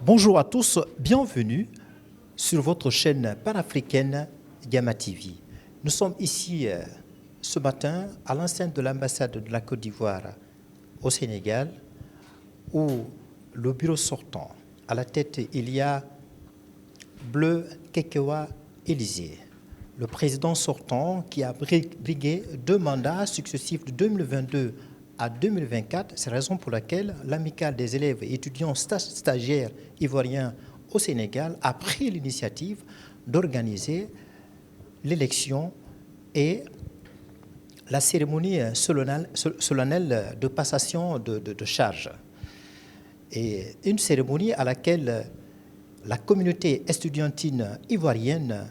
Bonjour à tous, bienvenue sur votre chaîne panafricaine Gamma TV. Nous sommes ici ce matin à l'enceinte de l'ambassade de la Côte d'Ivoire au Sénégal, où le bureau sortant, à la tête, il y a Bleu Kekewa Élysée, le président sortant qui a brigué 2 mandats successifs de 2022 à 2024. C'est la raison pour laquelle l'amicale des élèves et étudiants stagiaires ivoiriens au Sénégal a pris l'initiative d'organiser l'élection et la cérémonie solennelle de passation de charges. Et une cérémonie à laquelle la communauté estudiantine ivoirienne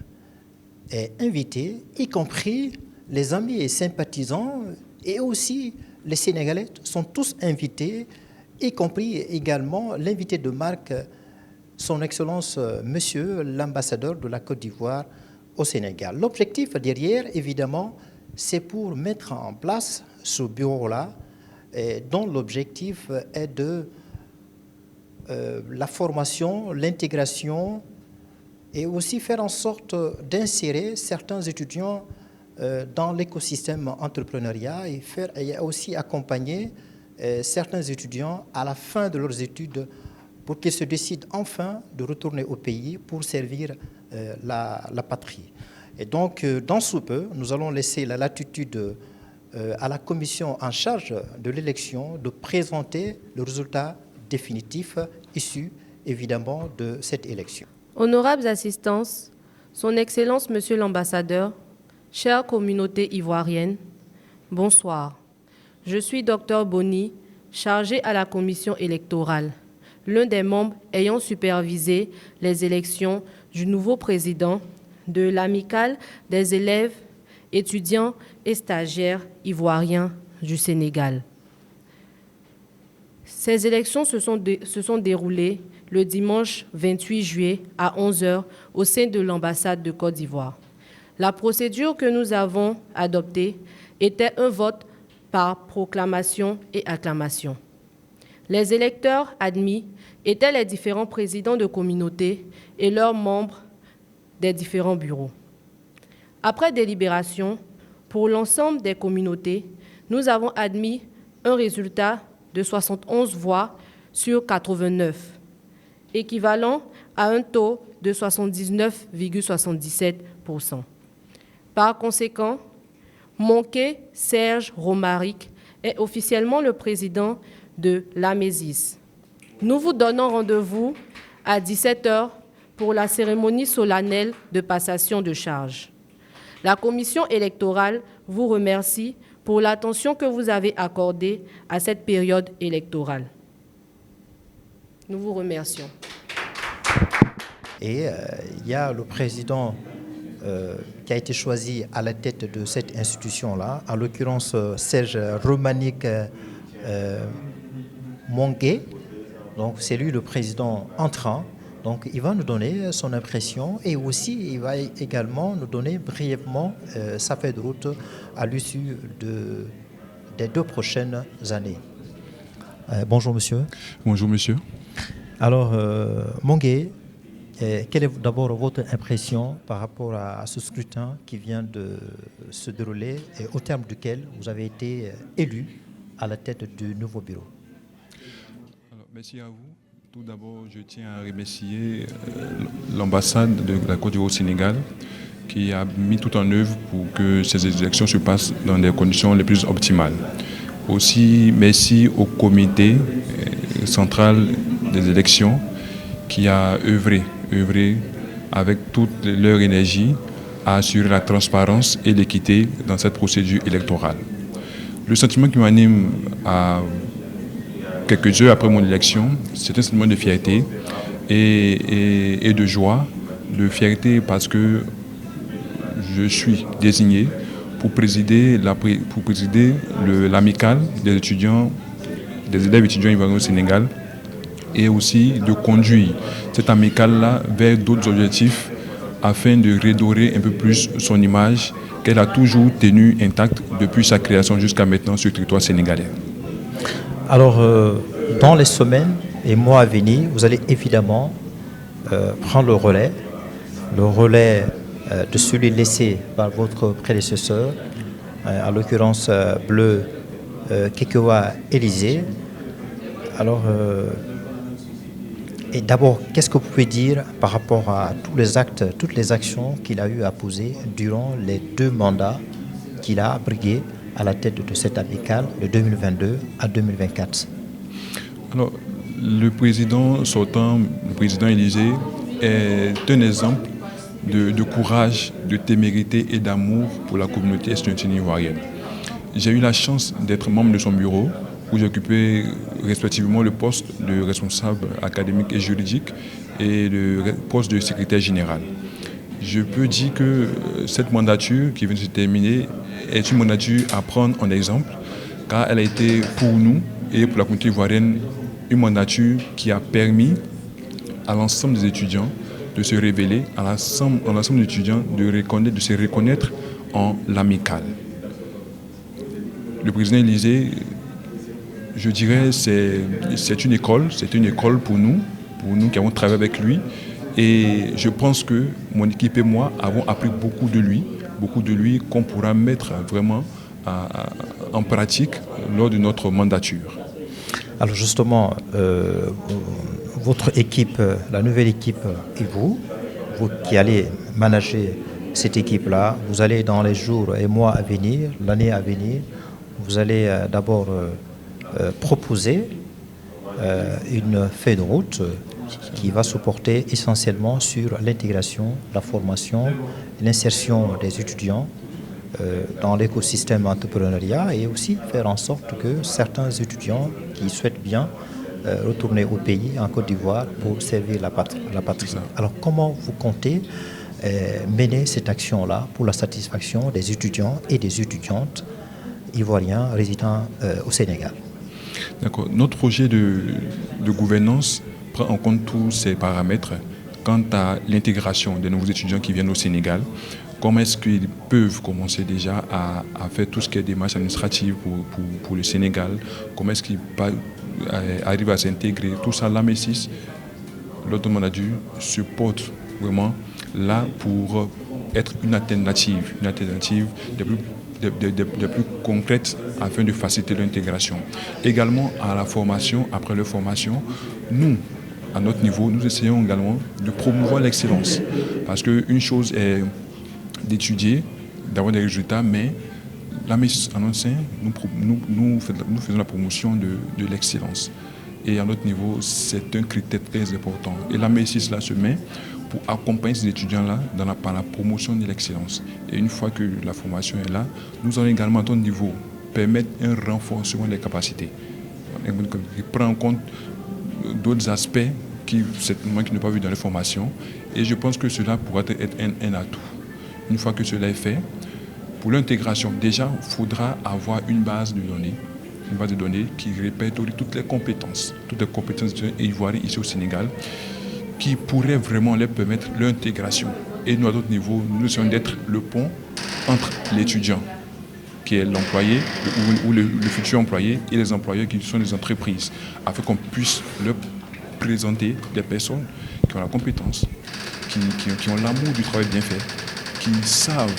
est invitée, y compris les amis et sympathisants, et aussi les Sénégalais sont tous invités, y compris également l'invité de marque, son Excellence Monsieur l'ambassadeur de la Côte d'Ivoire au Sénégal. L'objectif derrière, évidemment, c'est pour mettre en place ce bureau-là, dont l'objectif est de la formation, l'intégration et aussi faire en sorte d'insérer certains étudiants dans l'écosystème entrepreneuriat et aussi accompagner certains étudiants à la fin de leurs études pour qu'ils se décident enfin de retourner au pays pour servir la patrie. Et donc, dans ce peu, nous allons laisser la latitude à la commission en charge de l'élection de présenter le résultat définitif issu évidemment de cette élection. Honorables assistances, Son Excellence Monsieur l'ambassadeur, chère communauté ivoirienne, bonsoir. Je suis Dr Boni, chargé à la commission électorale, l'un des membres ayant supervisé les élections du nouveau président de l'amicale des élèves, étudiants et stagiaires ivoiriens du Sénégal. Ces élections se sont déroulées le dimanche 28 juillet à 11h au sein de l'ambassade de Côte d'Ivoire. La procédure que nous avons adoptée était un vote par proclamation et acclamation. Les électeurs admis étaient les différents présidents de communautés et leurs membres des différents bureaux. Après délibération, pour l'ensemble des communautés, nous avons admis un résultat de 71 voix sur 89, équivalent à un taux de 79,77%. Par conséquent, Monké Serge Romaric est officiellement le président de l'AMESIS. Nous vous donnons rendez-vous à 17h pour la cérémonie solennelle de passation de charges. La commission électorale vous remercie pour l'attention que vous avez accordée à cette période électorale. Nous vous remercions. Et il y a le président qui a été choisi à la tête de cette institution-là, en l'occurrence Serge Romaric Monké. Donc c'est lui le président entrant. Donc il va nous donner son impression et aussi il va également nous donner brièvement sa feuille de route à l'issue des 2 prochaines années. Bonjour monsieur. Bonjour monsieur. Alors Monké, quelle est d'abord votre impression par rapport à ce scrutin qui vient de se dérouler et au terme duquel vous avez été élu à la tête du nouveau bureau? Alors, merci à vous. Tout d'abord, je tiens à remercier l'ambassade de la Côte d'Ivoire au Sénégal qui a mis tout en œuvre pour que ces élections se passent dans les conditions les plus optimales. Aussi, merci au comité central des élections qui a œuvré avec toute leur énergie à assurer la transparence et l'équité dans cette procédure électorale. Le sentiment qui m'anime à quelques heures après mon élection, c'est un sentiment de fierté et de joie. De fierté parce que je suis désigné pour présider l'amicale des élèves étudiants ivoiriens au Sénégal et aussi de conduire cette amicale-là vers d'autres objectifs afin de redorer un peu plus son image qu'elle a toujours tenue intacte depuis sa création jusqu'à maintenant sur le territoire sénégalais. Alors, dans les semaines et mois à venir, vous allez évidemment prendre le relais de celui laissé par votre prédécesseur, en l'occurrence Bleu Kekewa Élysée. Alors, et d'abord, qu'est-ce que vous pouvez dire par rapport à tous les actes, toutes les actions qu'il a eu à poser durant les 2 mandats qu'il a brigués à la tête de cette amicale de 2022 à 2024? Alors, le président sortant, le président Élysée, est un exemple de courage, de témérité et d'amour pour la communauté estudiantine ivoirienne. J'ai eu la chance d'être membre de son bureau, où j'ai occupé respectivement le poste de responsable académique et juridique et le poste de secrétaire général. Je peux dire que cette mandature qui vient de se terminer est une mandature à prendre en exemple, car elle a été pour nous et pour la communauté ivoirienne une mandature qui a permis à l'ensemble des étudiants de se révéler, à l'ensemble des étudiants de se reconnaître en l'amicale. Le président Élysée, je dirais, c'est une école pour nous qui avons travaillé avec lui. Et je pense que mon équipe et moi avons appris beaucoup de lui qu'on pourra mettre vraiment en pratique lors de notre mandature. Alors justement, votre équipe, la nouvelle équipe et vous qui allez manager cette équipe-là, vous allez dans les jours et mois à venir, l'année à venir, vous allez d'abord proposer une feuille de route qui va se porter essentiellement sur l'intégration, la formation, l'insertion des étudiants dans l'écosystème entrepreneuriat et aussi faire en sorte que certains étudiants qui souhaitent bien retourner au pays, en Côte d'Ivoire, pour servir la patrie. Alors comment vous comptez mener cette action-là pour la satisfaction des étudiants et des étudiantes ivoiriens résidant au Sénégal? D'accord. Notre projet de gouvernance prend en compte tous ces paramètres quant à l'intégration des nouveaux étudiants qui viennent au Sénégal. Comment est-ce qu'ils peuvent commencer déjà à faire tout ce qui est démarche administrative pour le Sénégal? Comment est-ce qu'ils arrivent à s'intégrer? Tout ça, l'AMESIS, l'autre mandature, se porte vraiment là pour être une alternative des plus concrètes afin de faciliter l'intégration. Également à la formation, après leur formation, nous, à notre niveau, nous essayons également de promouvoir l'excellence. Parce qu'une chose est d'étudier, d'avoir des résultats, mais la MESIS en enseigne, nous faisons la promotion de l'excellence. Et à notre niveau, c'est un critère très important. Et la MESIS là se met pour accompagner ces étudiants-là par la promotion de l'excellence. Et une fois que la formation est là, nous allons également à notre niveau permettre un renforcement des capacités. Qui prend en compte d'autres aspects qui n'ont pas vu dans les formations. Et je pense que cela pourra être un atout. Une fois que cela est fait, pour l'intégration, déjà, il faudra avoir une base de données qui répertorie toutes les compétences ivoiriennes ici au Sénégal, qui pourraient vraiment leur permettre l'intégration. Et nous, à notre niveau, nous essayons d'être le pont entre l'étudiant, qui est l'employé, ou le futur employé, et les employeurs qui sont les entreprises, afin qu'on puisse leur présenter des personnes qui ont la compétence, qui ont l'amour du travail bien fait, qui savent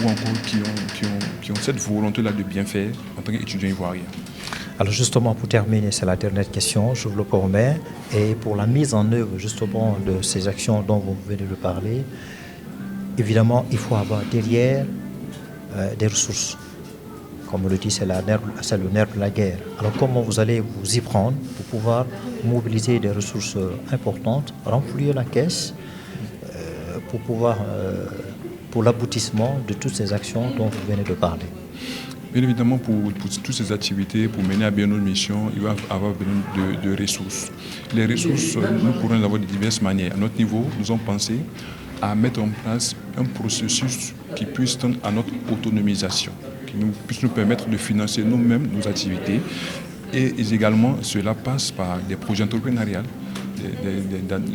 ou encore qui ont cette volonté-là de bien faire en tant qu'étudiants ivoiriens. Alors justement, pour terminer, c'est la dernière question, je vous le promets. Et pour la mise en œuvre justement de ces actions dont vous venez de parler, évidemment, il faut avoir derrière des ressources. Comme on le dit, c'est le nerf de la guerre. Alors comment vous allez vous y prendre pour pouvoir mobiliser des ressources importantes, remplir la caisse pour l'aboutissement de toutes ces actions dont vous venez de parler? Bien évidemment, pour toutes ces activités, pour mener à bien nos missions, il va avoir besoin de ressources. Les ressources, nous pourrons les avoir de diverses manières. À notre niveau, nous avons pensé à mettre en place un processus qui puisse tendre à notre autonomisation, qui puisse nous permettre de financer nous-mêmes nos activités. Et également, cela passe par des projets entrepreneuriaux,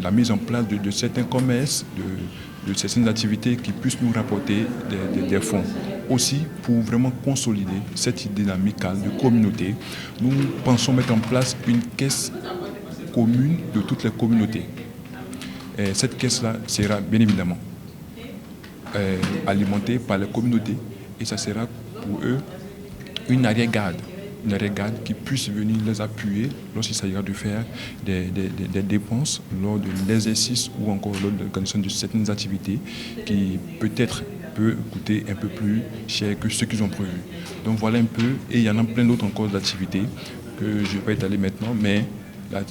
la mise en place de certains commerces, de certaines activités qui puissent nous rapporter des fonds. Aussi, pour vraiment consolider cette idée amicale de communauté, nous pensons mettre en place une caisse commune de toutes les communautés. Et cette caisse-là sera bien évidemment alimentée par les communautés et ça sera pour eux une arrière-garde qui puisse venir les appuyer lorsqu'il s'agira de faire des dépenses lors de l'exercice ou encore lors de l'organisation de certaines activités qui peut-être peut coûter un peu plus cher que ce qu'ils ont prévu. Donc voilà un peu, et il y en a plein d'autres encore d'activités que je ne vais pas étaler maintenant, mais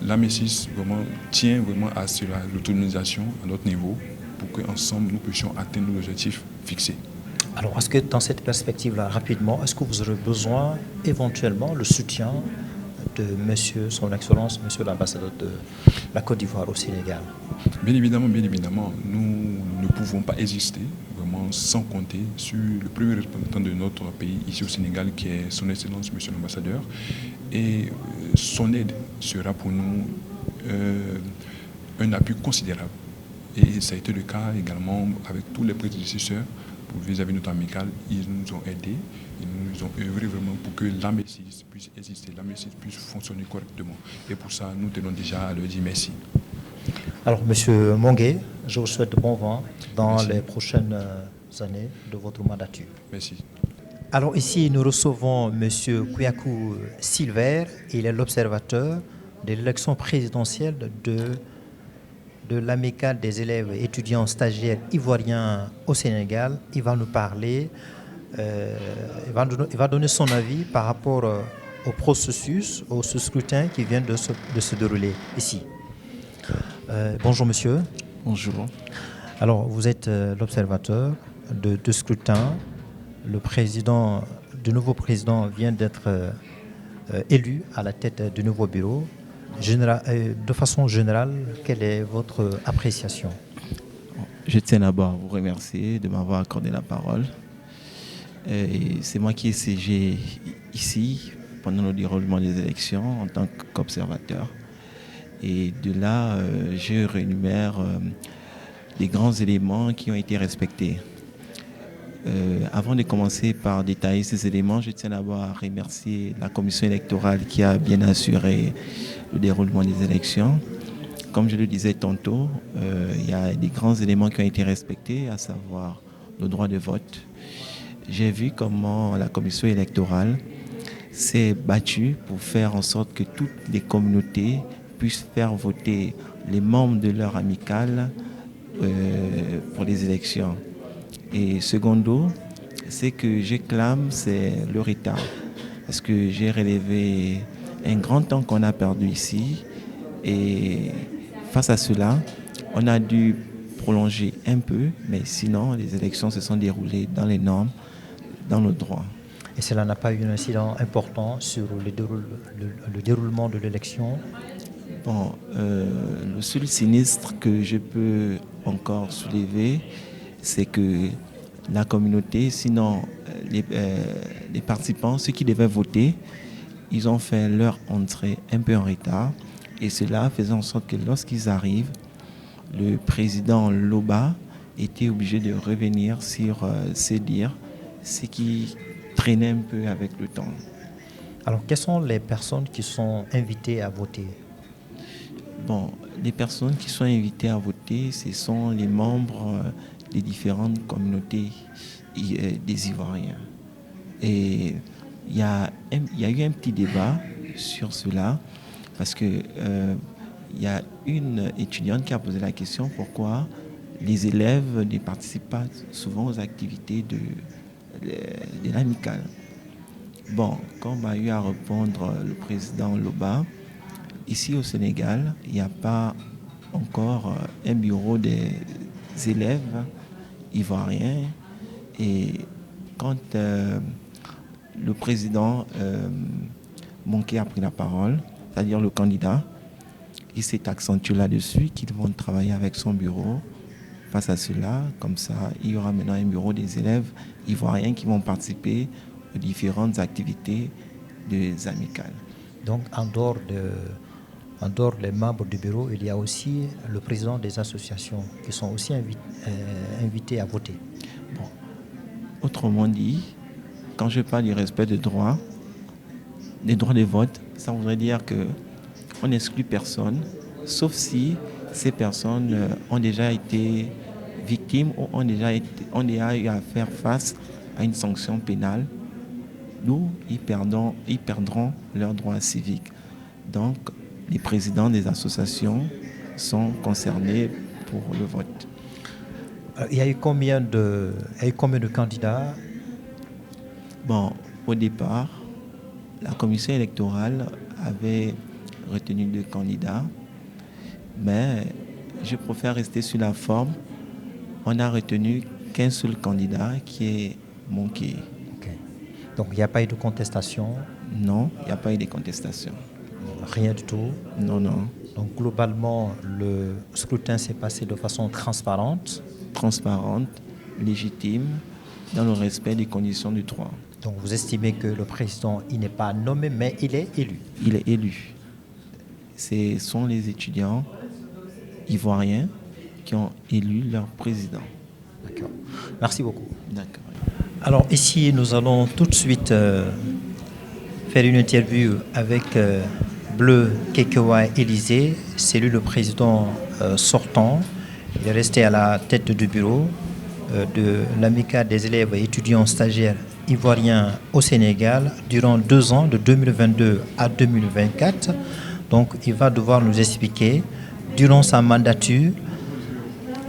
la MESIS vraiment tient vraiment à cela, l'autonomisation à notre niveau pour qu'ensemble nous puissions atteindre nos objectifs fixés. Alors, est-ce que dans cette perspective-là, rapidement, est-ce que vous aurez besoin éventuellement le soutien de Monsieur, Son Excellence, Monsieur l'ambassadeur de la Côte d'Ivoire au Sénégal? Bien évidemment, nous ne pouvons pas exister vraiment sans compter sur le premier représentant de notre pays ici au Sénégal qui est Son Excellence, Monsieur l'ambassadeur. Et son aide sera pour nous un appui considérable. Et ça a été le cas également avec tous les prédécesseurs vis-à-vis de notre amicale. Ils nous ont aidés, ils nous ont œuvré vraiment pour que la MESIS puisse exister, la MESIS puisse fonctionner correctement. Et pour ça, nous tenons déjà à leur dire merci. Alors, Monsieur Mongué, je vous souhaite bon vent dans Merci. les prochaines années de votre mandature. Merci. Alors ici, nous recevons Monsieur Kouyakou Silver. Il est l'observateur de l'élection présidentielle de l'amicale des élèves et étudiants stagiaires ivoiriens au Sénégal. Il va nous parler, il va donner son avis par rapport au processus, au scrutin qui vient de se dérouler ici. Bonjour monsieur. Bonjour. Alors vous êtes l'observateur de scrutin. Le nouveau président vient d'être élu à la tête du nouveau bureau. De façon générale, quelle est votre appréciation? Je tiens d'abord à vous remercier de m'avoir accordé la parole. C'est moi qui ai siégé ici pendant le déroulement des élections en tant qu'observateur. Et de là, je rénumère les grands éléments qui ont été respectés. Avant de commencer par détailler ces éléments, je tiens d'abord à remercier la commission électorale qui a bien assuré le déroulement des élections. Comme je le disais tantôt, il y a des grands éléments qui ont été respectés, à savoir le droit de vote. J'ai vu comment la commission électorale s'est battue pour faire en sorte que toutes les communautés puissent faire voter les membres de leur amicale pour les élections. Et secondo, ce que j'éclame, c'est le retard. Parce que j'ai relevé un grand temps qu'on a perdu ici. Et face à cela, on a dû prolonger un peu, mais sinon, les élections se sont déroulées dans les normes, dans le droit. Et cela n'a pas eu un incident important sur le déroulement de l'élection? Bon, le seul sinistre que je peux encore soulever, c'est que la communauté, sinon les participants, ceux qui devaient voter, ils ont fait leur entrée un peu en retard. Et cela faisait en sorte que lorsqu'ils arrivent, le président Loba était obligé de revenir sur ses dires, ce qui traînait un peu avec le temps. Alors, quelles sont les personnes qui sont invitées à voter? Bon, les personnes qui sont invitées à voter, ce sont les membres des différentes communautés des Ivoiriens. Et il y a eu un petit débat sur cela, parce que il y a une étudiante qui a posé la question pourquoi les élèves ne participent pas souvent aux activités de l'amicale. Bon, comme a eu à répondre le président Loba, ici au Sénégal, il n'y a pas encore un bureau des élèves ivoiriens. Et quand le président Monké a pris la parole, c'est-à-dire le candidat, il s'est accentué là-dessus qu'ils vont travailler avec son bureau. Face à cela, comme ça, il y aura maintenant un bureau des élèves ivoiriens qui vont participer aux différentes activités des amicales. Donc, en dehors des membres du bureau, il y a aussi le président des associations qui sont aussi invités à voter. Bon. Autrement dit, quand je parle du respect des droits de vote, ça voudrait dire que on n'exclut personne, sauf si ces personnes ont déjà été victimes ou ont déjà eu à faire face à une sanction pénale, d'où ils perdront leurs droits civiques. Donc, les présidents des associations sont concernés pour le vote. Il y a eu combien de candidats? Bon, au départ, la commission électorale avait retenu 2 candidats, mais je préfère rester sur la forme. On n'a retenu qu'un seul candidat qui est Monké. Okay. Donc il n'y a pas eu de contestation? Non, il n'y a pas eu de contestation. Rien du tout? Non, non. Donc globalement, le scrutin s'est passé de façon transparente? Transparente, légitime, dans le respect des conditions du droit. Donc vous estimez que le président, il n'est pas nommé, mais il est élu? Il est élu. Ce sont les étudiants ivoiriens qui ont élu leur président. D'accord. Merci beaucoup. D'accord. Alors ici, nous allons tout de suite faire une interview avec Bleu Kekewa Élysée. C'est lui le président sortant. Il est resté à la tête du bureau de l'amicale des élèves et étudiants stagiaires ivoiriens au Sénégal durant 2 ans, de 2022 à 2024. Donc il va devoir nous expliquer, durant sa mandature,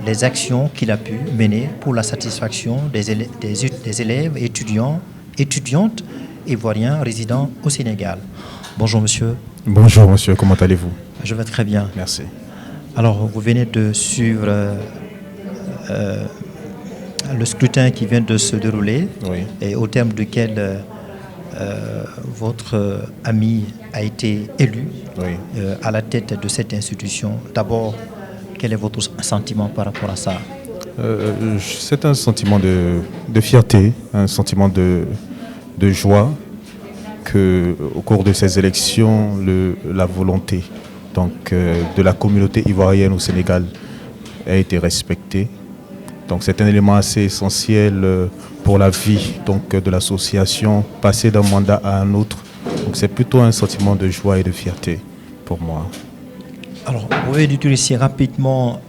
les actions qu'il a pu mener pour la satisfaction des élèves et étudiantes ivoiriens résidant au Sénégal. Bonjour monsieur. Bonjour monsieur, comment allez-vous? Je vais très bien. Merci. Alors vous venez de suivre le scrutin qui vient de se dérouler, Oui. et au terme duquel votre ami a été élu à la tête de cette institution. D'abord, quel est votre sentiment par rapport à ça? C'est un sentiment de fierté, un sentiment de joie qu'au cours de ces élections, la volonté de la communauté ivoirienne au Sénégal a été respectée. Donc c'est un élément assez essentiel pour la vie de l'association, passer d'un mandat à un autre. Donc c'est plutôt un sentiment de joie et de fierté pour moi. Alors, vous pouvez nous dire ici rapidement,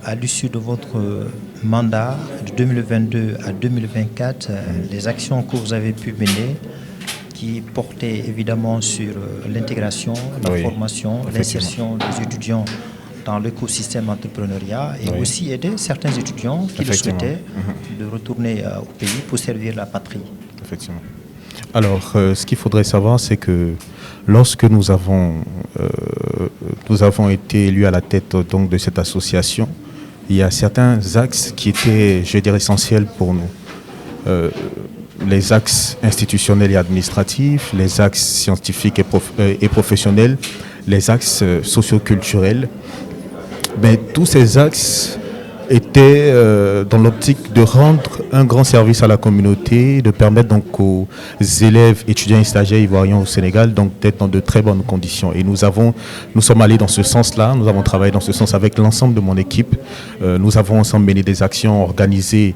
à l'issue de votre mandat de 2022 à 2024, les actions que vous avez pu mener, qui portaient évidemment sur l'intégration, la formation, l'insertion des étudiants dans l'écosystème entrepreneuriat, et aussi aider certains étudiants qui le souhaitaient de retourner au pays pour servir la patrie. Effectivement. Alors, ce qu'il faudrait savoir, c'est que lorsque nous avons été élus à la tête de cette association, il y a certains axes qui étaient, je dirais, essentiels pour nous. Les axes institutionnels et administratifs, les axes scientifiques et professionnels, les axes socioculturels. Mais tous ces axes étaient dans l'optique de rendre un grand service à la communauté, de permettre donc aux élèves, étudiants et stagiaires ivoiriens au Sénégal d'être dans de très bonnes conditions. Et nous sommes allés dans ce sens-là, nous avons travaillé dans ce sens avec l'ensemble de mon équipe. Nous avons ensemble mené des actions, organisé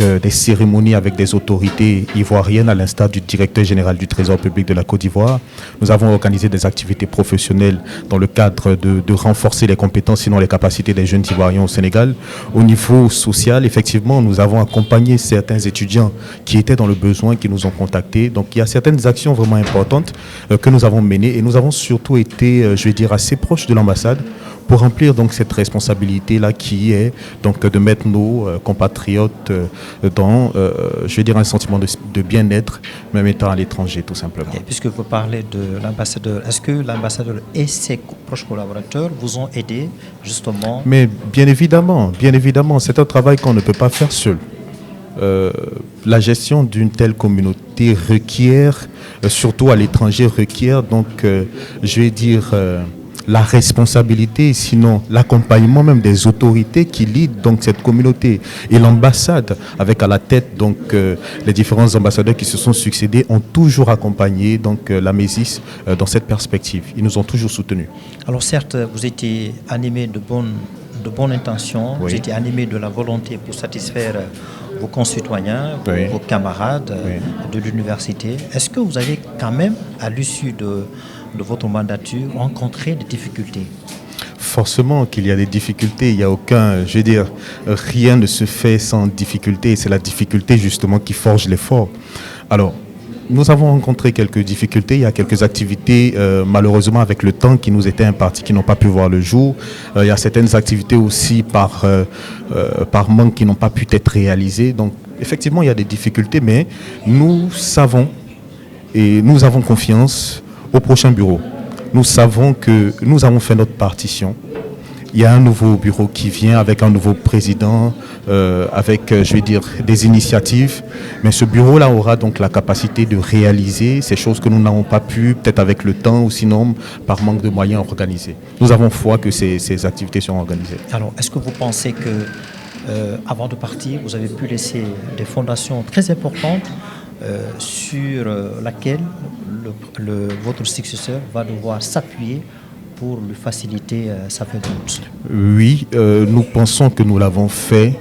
des cérémonies avec des autorités ivoiriennes, à l'instar du directeur général du Trésor public de la Côte d'Ivoire. Nous avons organisé des activités professionnelles dans le cadre de renforcer les compétences, sinon les capacités des jeunes Ivoiriens au Sénégal. Au niveau social, effectivement, nous avons accompagné certains étudiants qui étaient dans le besoin, qui nous ont contactés. Donc il y a certaines actions vraiment importantes que nous avons menées, et nous avons surtout été, je vais dire, assez proches de l'ambassade pour remplir donc cette responsabilité-là qui est donc de mettre nos compatriotes dans, je vais dire, un sentiment de bien-être, même étant à l'étranger tout simplement. Et puisque vous parlez de l'ambassadeur, est-ce que l'ambassadeur et ses proches collaborateurs vous ont aidé justement? Mais bien évidemment, c'est un travail qu'on ne peut pas faire seul. La gestion d'une telle communauté requiert, surtout à l'étranger, requiert donc, je vais dire, la responsabilité, sinon l'accompagnement même des autorités qui leadent donc cette communauté. Et l'ambassade, avec à la tête donc les différents ambassadeurs qui se sont succédés, ont toujours accompagné donc la Mésis dans cette perspective. Ils nous ont toujours soutenus. Alors certes, vous étiez animé de bonnes intentions, vous étiez animé de la volonté pour satisfaire vos concitoyens, vos camarades de l'université. Est-ce que vous avez quand même, à l'issue de de votre mandature rencontré des difficultés? Forcément qu'il y a des difficultés, il n'y a aucun, je veux dire, rien ne se fait sans difficulté. C'est la difficulté justement qui forge l'effort. Alors, nous avons rencontré quelques difficultés. Il y a quelques activités, malheureusement, avec le temps qui nous étaient impartis, qui n'ont pas pu voir le jour. Il y a certaines activités aussi par manque qui n'ont pas pu être réalisées. Donc, effectivement, il y a des difficultés, mais nous savons et nous avons confiance au prochain bureau. Nous savons que nous avons fait notre partition. Il y a un nouveau bureau qui vient avec un nouveau président, avec, je vais dire, des initiatives. Mais ce bureau-là aura donc la capacité de réaliser ces choses que nous n'avons pas pu, peut-être avec le temps ou sinon par manque de moyens organiser. Nous avons foi que ces activités seront organisées. Alors, est-ce que vous pensez que, avant de partir, vous avez pu laisser des fondations très importantes sur laquelle votre successeur va devoir s'appuyer pour lui faciliter sa feuille de route? Oui, nous pensons que nous l'avons fait,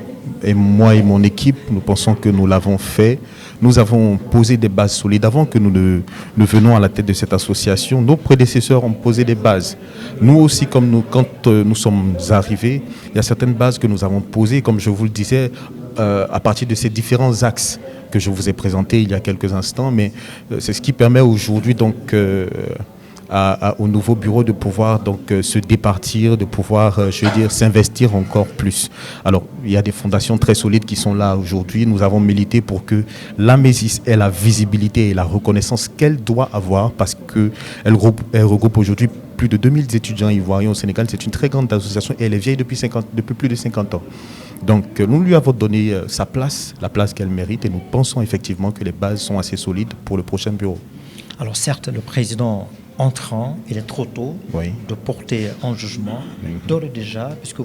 et moi et mon équipe, nous pensons que nous l'avons fait. Nous avons posé des bases solides. Avant que nous ne venions à la tête de cette association, nos prédécesseurs ont posé des bases. Nous aussi, quand nous sommes arrivés, il y a certaines bases que nous avons posées, comme je vous le disais, à partir de ces différents axes que je vous ai présentés il y a quelques instants, mais c'est ce qui permet aujourd'hui donc au nouveau bureau de pouvoir donc se départir, de pouvoir, je veux dire, s'investir encore plus. Alors, il y a des fondations très solides qui sont là aujourd'hui. Nous avons milité pour que la Mésis ait la visibilité et la reconnaissance qu'elle doit avoir, parce qu'elle regroupe aujourd'hui plus de 2000 étudiants ivoiriens au Sénégal. C'est une très grande association et elle est vieille depuis plus de 50 ans. Donc, nous lui avons donné sa place, la place qu'elle mérite, et nous pensons effectivement que les bases sont assez solides pour le prochain bureau. Alors certes, le président entrant, il est trop tôt de porter un jugement. D'ores et déjà, puisque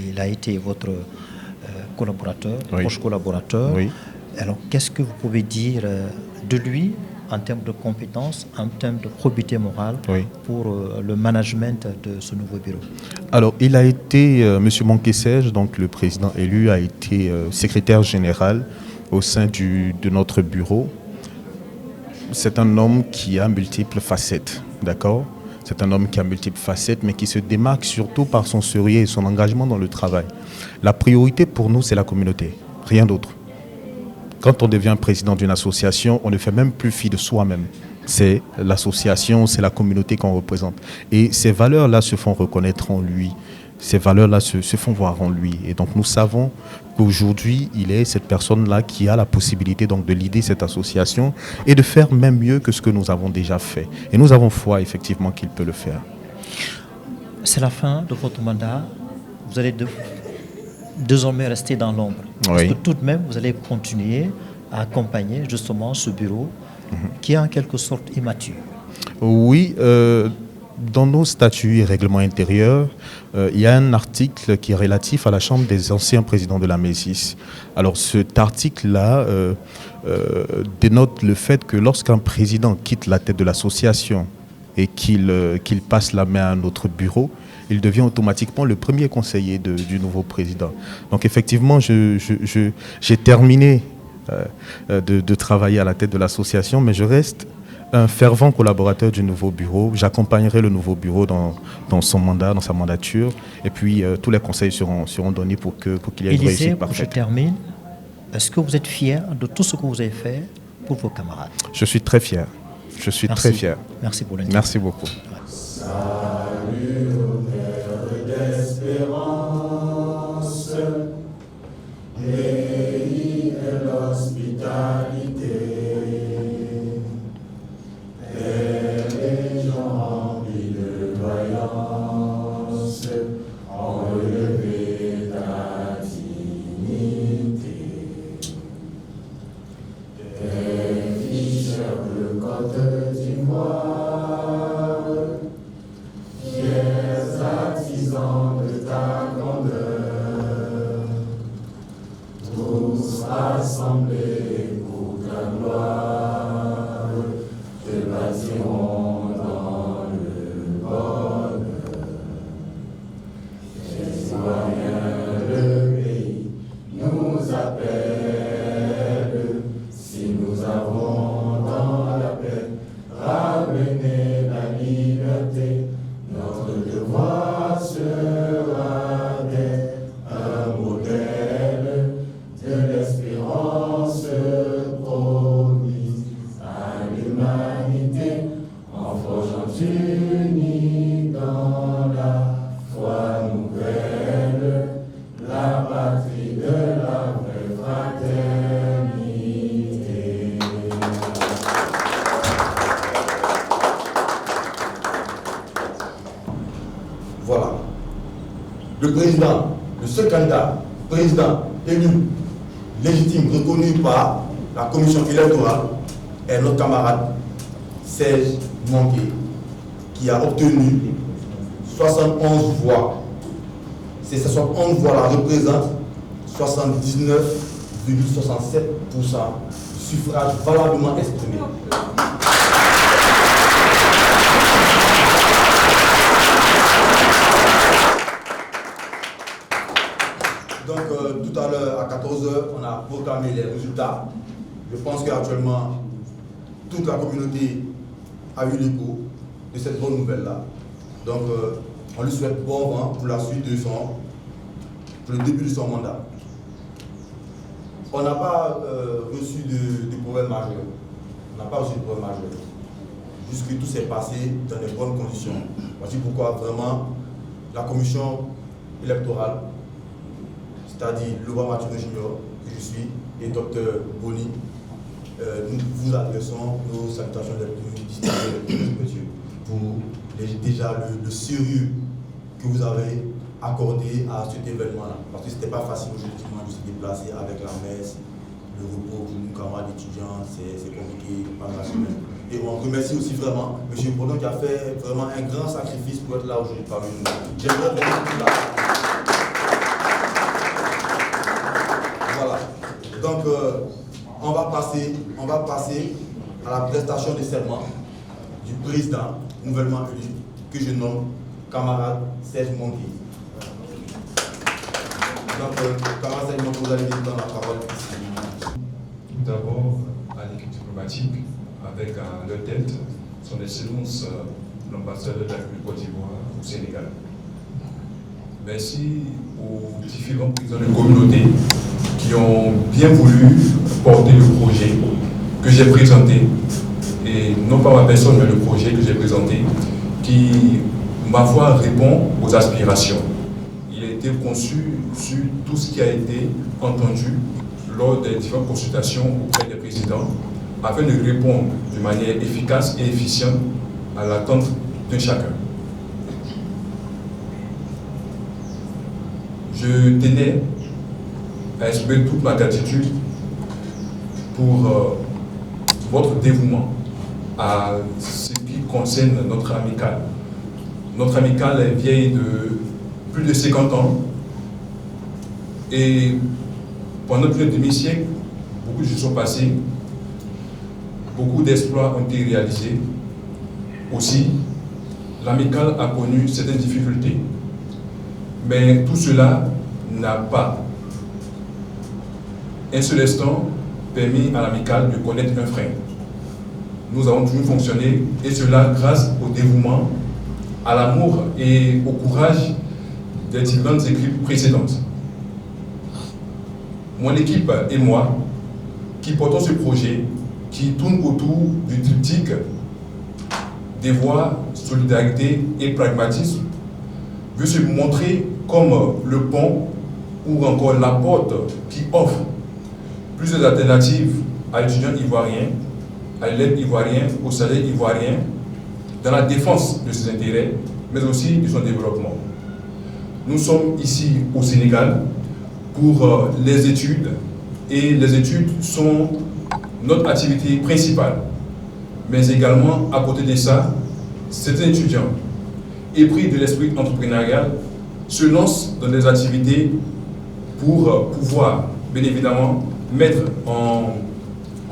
il a été votre collaborateur, proche collaborateur. Oui. Alors qu'est-ce que vous pouvez dire de lui en termes de compétences, en termes de probité morale pour le management de ce nouveau bureau? Alors, il a été, M. Monkessège, donc le président élu, a été secrétaire général au sein de notre bureau. C'est un homme qui a multiples facettes, d'accord? C'est un homme qui a multiples facettes, mais qui se démarque surtout par son sérieux et son engagement dans le travail. La priorité pour nous, c'est la communauté, rien d'autre. Quand on devient président d'une association, on ne fait même plus fi de soi-même. C'est l'association, c'est la communauté qu'on représente. Et ces valeurs-là se font reconnaître en lui. Ces valeurs-là se font voir en lui. Et donc nous savons qu'aujourd'hui, il est cette personne-là qui a la possibilité donc de leader cette association et de faire même mieux que ce que nous avons déjà fait. Et nous avons foi effectivement qu'il peut le faire. C'est la fin de votre mandat. Vous allez désormais rester dans l'ombre. Parce que tout de même, vous allez continuer à accompagner justement ce bureau qui est en quelque sorte immature. Oui, dans nos statuts et règlements intérieurs, il y a un article qui est relatif à la Chambre des anciens présidents de la Mésis. Alors cet article-là dénote le fait que lorsqu'un président quitte la tête de l'association et qu'il passe la main à un autre bureau, il devient automatiquement le premier conseiller du nouveau président. Donc effectivement, j'ai terminé de travailler à la tête de l'association, mais je reste un fervent collaborateur du nouveau bureau. J'accompagnerai le nouveau bureau dans son mandat, dans sa mandature, et puis tous les conseils seront donnés pour qu'il y ait une réussite parfaite. Je termine. Est-ce que vous êtes fier de tout ce que vous avez fait pour vos camarades? Je suis très fier. Je suis très fier. Merci pour l'interview. Merci beaucoup. Salut au cœur d'espérance, pays de l'hospitalité, et les gens remplis de voyance ont relevé ta dignité. Tes ficheurs de Côte d'Ivoire, fiers artisans de ta grandeur, tous rassemblés pour ta gloire, te bâtiront dans le bonheur. Les citoyens, le pays nous appelle, si nous avons dans la paix ramené le président, le seul candidat, président élu, légitime, reconnu par la commission électorale, est notre camarade Serge Mongué, qui a obtenu 71 voix. Ces 71 voix-là représentent 79,67% suffrage valablement exprimé. Donc tout à l'heure, à 14h, on a proclamé les résultats. Je pense qu'actuellement, toute la communauté a eu l'écho de cette bonne nouvelle-là. Donc on lui souhaite bon vent pour la suite de pour le début de son mandat. On n'a pas reçu de problème majeur. On n'a pas reçu de problème majeur. Jusque tout s'est passé dans de bonnes conditions. Voici pourquoi vraiment la commission électorale, c'est-à-dire Laurent Mathieu Junior, que je suis, et Dr Boni, nous vous adressons nos salutations les plus distinguées, monsieur, pour déjà le sérieux que vous avez accordé à cet événement-là. Parce que ce n'était pas facile aujourd'hui de se déplacer avec la messe, le repos pour nous, camarades étudiants, c'est compliqué pendant la semaine. Et on remercie aussi vraiment M. Bourdon qui a fait vraiment un grand sacrifice pour être là aujourd'hui parmi nous. J'aimerais vraiment tout là. Voilà. Donc, on va passer à la prestation de serment du président nouvellement élu, que je nomme camarade Serge Mongué. Donc, camarade Serge Mongué, vous allez donner la parole ici. Tout d'abord, à l'équipe diplomatique, avec à leur tête son Excellence l'ambassadeur de la République Côte d'Ivoire au Sénégal. Merci aux différents présidents de communauté qui ont bien voulu porter le projet que j'ai présenté, et non pas ma personne, mais le projet que j'ai présenté, qui, ma foi, répond aux aspirations. Il a été conçu sur tout ce qui a été entendu lors des différentes consultations auprès des présidents, afin de répondre de manière efficace et efficiente à l'attente de chacun. Je tenais à exprimer toute ma gratitude pour votre dévouement à ce qui concerne notre amicale. Notre amicale est vieille de plus de 50 ans et pendant plus de demi-siècle, beaucoup de choses sont passées, beaucoup d'exploits ont été réalisés. Aussi, l'amicale a connu certaines difficultés, mais tout cela n'a pas un seul instant permis à l'amicale de connaître un frein. Nous avons toujours fonctionné, et cela grâce au dévouement, à l'amour et au courage des différentes équipes précédentes. Mon équipe et moi, qui portons ce projet, qui tourne autour du triptyque des voies, solidarité et pragmatisme, veut se montrer comme le pont ou encore la porte qui offre plusieurs alternatives à l'étudiant ivoirien, à l'élève ivoirien, au salaire ivoirien, dans la défense de ses intérêts, mais aussi de son développement. Nous sommes ici au Sénégal pour les études, et les études sont notre activité principale. Mais également, à côté de ça, certains étudiants, épris de l'esprit entrepreneurial, se lancent dans des activités pour pouvoir, bien évidemment, mettre en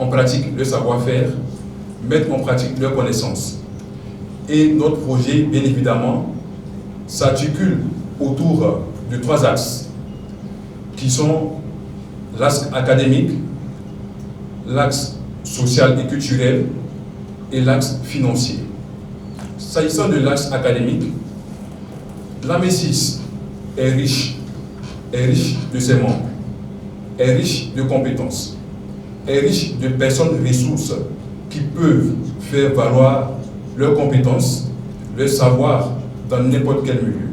pratique le savoir-faire, mettre en pratique leurs connaissances. Et notre projet, bien évidemment, s'articule autour de 3 axes, qui sont l'axe académique, l'axe social et culturel et l'axe financier. S'agissant de l'axe académique, l'AMESIS est riche de ses membres, est riche de compétences, est riche de personnes ressources qui peuvent faire valoir leurs compétences, leur savoir dans n'importe quel milieu.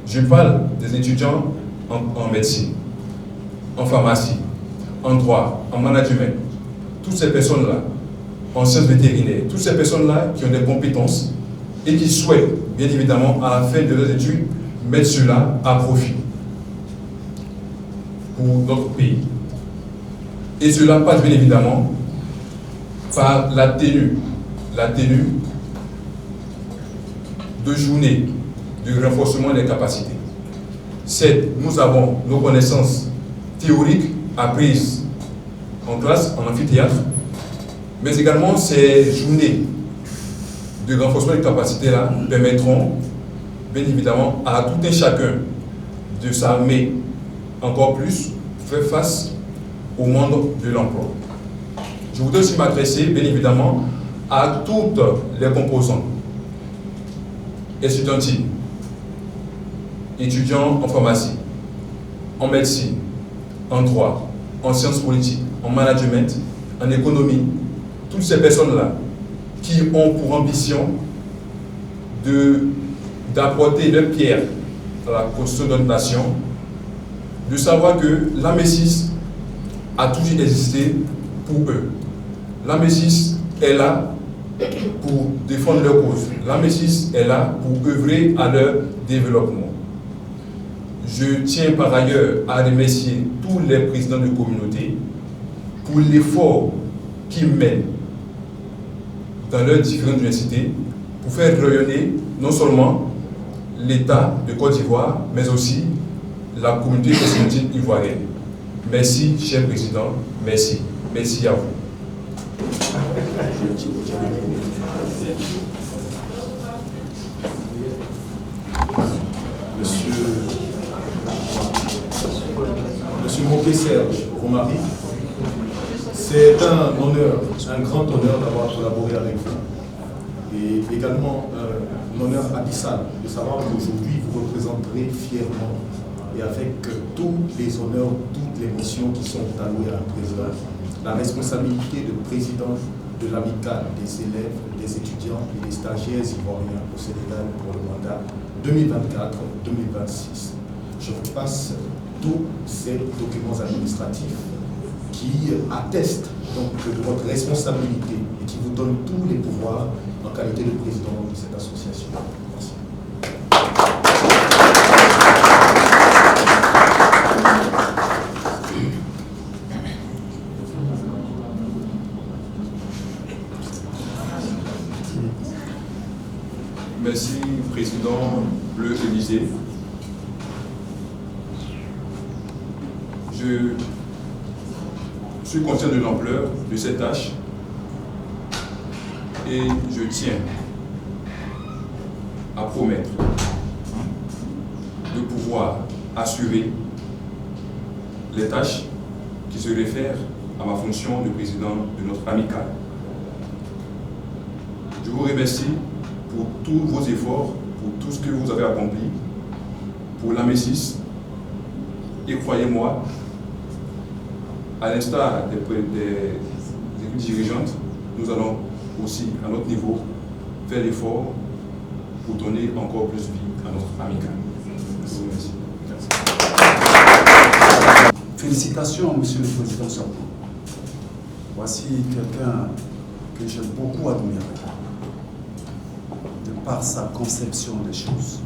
Je parle des étudiants en médecine, en pharmacie, en droit, en management. Toutes ces personnes-là, en sciences vétérinaires, toutes ces personnes-là qui ont des compétences et qui souhaitent, bien évidemment, à la fin de leurs études, mettre cela à profit pour notre pays. Et cela passe bien évidemment par la tenue de journées de renforcement des capacités. C'est, nous avons nos connaissances théoriques apprises en classe, en amphithéâtre, mais également ces journées de renforcement des capacités-là permettront bien évidemment à tout un chacun de s'armer encore plus, faire face au monde de l'emploi. Je voudrais aussi m'adresser bien évidemment à toutes les composantes étudiantines, étudiants en pharmacie, en médecine, en droit, en sciences politiques, en management, en économie, toutes ces personnes-là qui ont pour ambition d'apporter leur pierre à la construction de notre nation, de savoir que l'AMESIS a toujours existé pour eux. L'AMESIS est là pour défendre leur cause. L'AMESIS est là pour œuvrer à leur développement. Je tiens par ailleurs à remercier tous les présidents de communauté pour l'effort qu'ils mènent dans leurs différentes universités pour faire rayonner non seulement l'État de Côte d'Ivoire, mais aussi la communauté estudiantine ivoirienne. Merci, cher président. Merci. Merci à vous. Monsieur Moké Serge Romari, c'est un honneur, un grand honneur d'avoir collaboré avec vous. Et également un honneur abyssal de savoir qu'aujourd'hui vous représenterez fièrement et avec tous les honneurs, toutes les missions qui sont allouées à un président, la responsabilité de président de l'amicale des élèves, des étudiants et des stagiaires ivoiriens au Sénégal pour le mandat 2024-2026. Je vous passe tous ces documents administratifs qui attestent donc de votre responsabilité et qui vous donnent tous les pouvoirs en qualité de président de cette association. Merci. Merci, Président Bleu Élysée. Je suis conscient de l'ampleur de cette tâche et je tiens à promettre de pouvoir assurer les tâches qui se réfèrent à ma fonction de président de notre amicale. Je vous remercie pour tous vos efforts, pour tout ce que vous avez accompli, pour l'AMESIS. Et croyez-moi, à l'instar des équipes dirigeantes, nous allons aussi, à notre niveau, faire l'effort pour donner encore plus vie à notre amicale. Je vous remercie. Merci. Félicitations, Monsieur le Président Sortant. Voici quelqu'un que j'aime beaucoup admirer, de par sa conception des choses,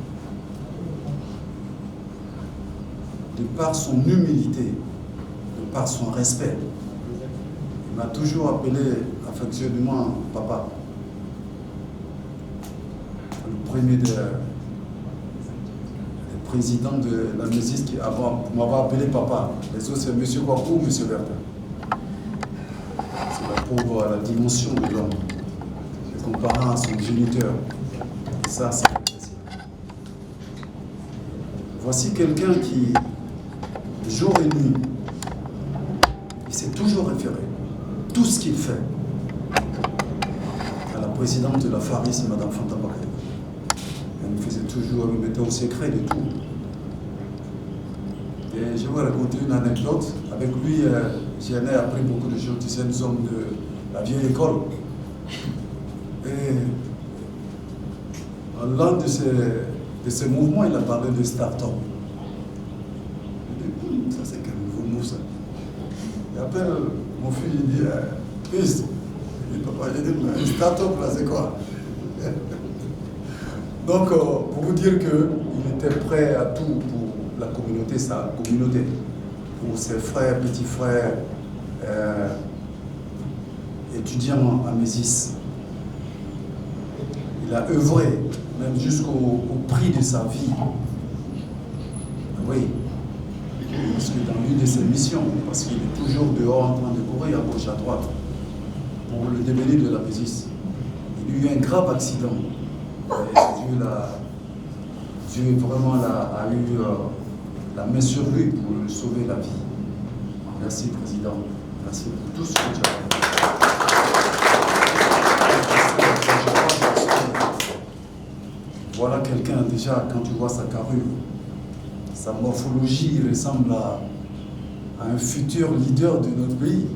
de par son humilité, de par son respect. Il m'a toujours appelé affectueusement papa. Le premier des présidents de la MÉSIS qui m'avait appelé papa. Les autres, c'est M. Kwaku ou M. Bertin. C'est pour la dimension de l'homme, comparant à son géniteur. Et ça, c'est plaisir. Voici quelqu'un qui, jour et nuit, il s'est toujours référé, tout ce qu'il fait, à la présidente de la FARIS, Mme Fanta Bakary. Elle me faisait toujours, elle me mettait au secret de tout. Et je vais raconter une anecdote. Avec lui, j'en ai appris beaucoup de choses. Tu sais, nous sommes de la vieille école. Et en l'un de ces mouvements, il a parlé de start-up. Je dis, ça c'est quel nouveau mot ça? Et après, mon fils, il dit, Christ, il dit, papa, j'ai dit, mais start-up là, c'est quoi? Donc, pour vous dire qu'il était prêt à tout pour la communauté, sa communauté, pour ses frères, petits frères, étudiants à Mésis. Il a œuvré, même jusqu'au prix de sa vie. Oui, parce que dans l'une de ses missions, parce qu'il est toujours dehors en train de courir à gauche, à droite, pour le devenir de la Mésis. Il a eu un grave accident. Et Dieu vraiment a eu la main sur lui pour lui sauver la vie. Merci, Président. Merci pour tout ce que tu as fait. Voilà quelqu'un, déjà, quand tu vois sa carrure, sa morphologie ressemble à un futur leader de notre pays.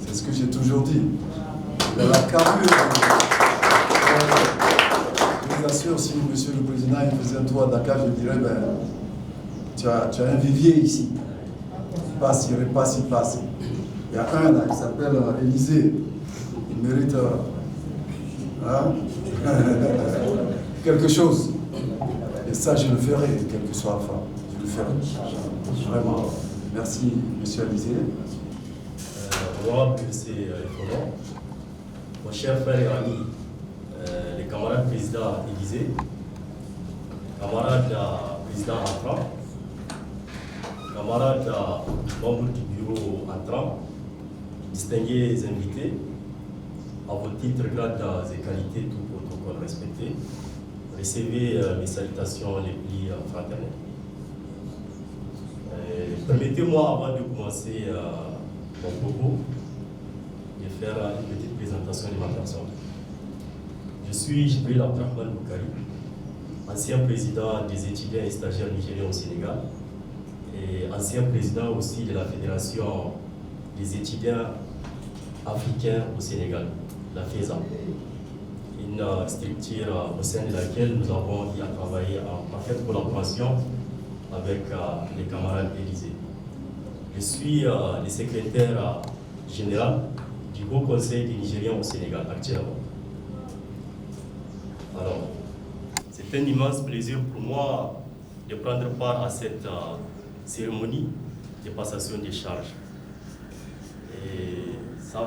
C'est ce que j'ai toujours dit. Il a la carrure. Je vous assure, si Monsieur le Président il faisait un tour à Dakar, je dirais, ben, tu as un vivier ici. Il passe, il repasse, il passe. Il y a un là, qui s'appelle Élysée. Il mérite quelque chose. Et ça, je le ferai, quelle que soit la fin. Je le ferai. Vraiment. Merci, Monsieur Élysée. Honorable M. Follon, mon cher frère et ami, les camarades président Élysée, camarades président entrant, camarades membres du bureau entrant, distingués invités, à vos titres, grades et qualités, tout protocole respecté, recevez mes salutations les plus fraternelles. Permettez-moi, avant de commencer mon propos, de faire une petite présentation de ma personne. Je suis Jibril Abdrahman Boukari, ancien président des étudiants et stagiaires nigériens au Sénégal et ancien président aussi de la Fédération des étudiants africains au Sénégal, la FESA, une structure au sein de laquelle nous avons eu à travailler en parfaite collaboration avec les camarades Élysée. Je suis le secrétaire général du Haut Conseil des Nigériens au Sénégal actuellement. Alors, c'est un immense plaisir pour moi de prendre part à cette cérémonie de passation des charges.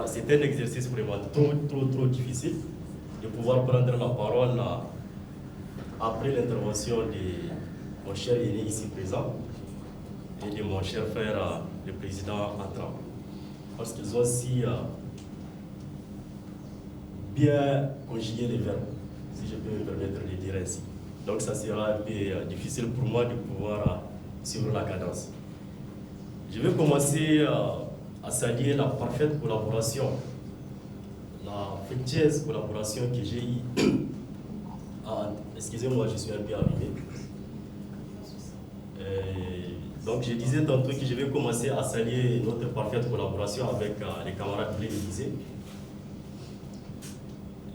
C'est un exercice vraiment trop difficile de pouvoir prendre la parole après l'intervention de mon cher aîné ici présent et de mon cher frère, le président entrant. Parce qu'ils ont si bien conjugué les verbes, si je peux me permettre de le dire ainsi. Donc ça sera un peu difficile pour moi de pouvoir suivre la cadence. Je vais commencer à saluer la parfaite collaboration, la fructueuse collaboration que j'ai eue. Excusez-moi, je suis un peu arrivé. Donc je disais tantôt que je vais commencer à saluer notre parfaite collaboration avec les camarades de l'Élysée.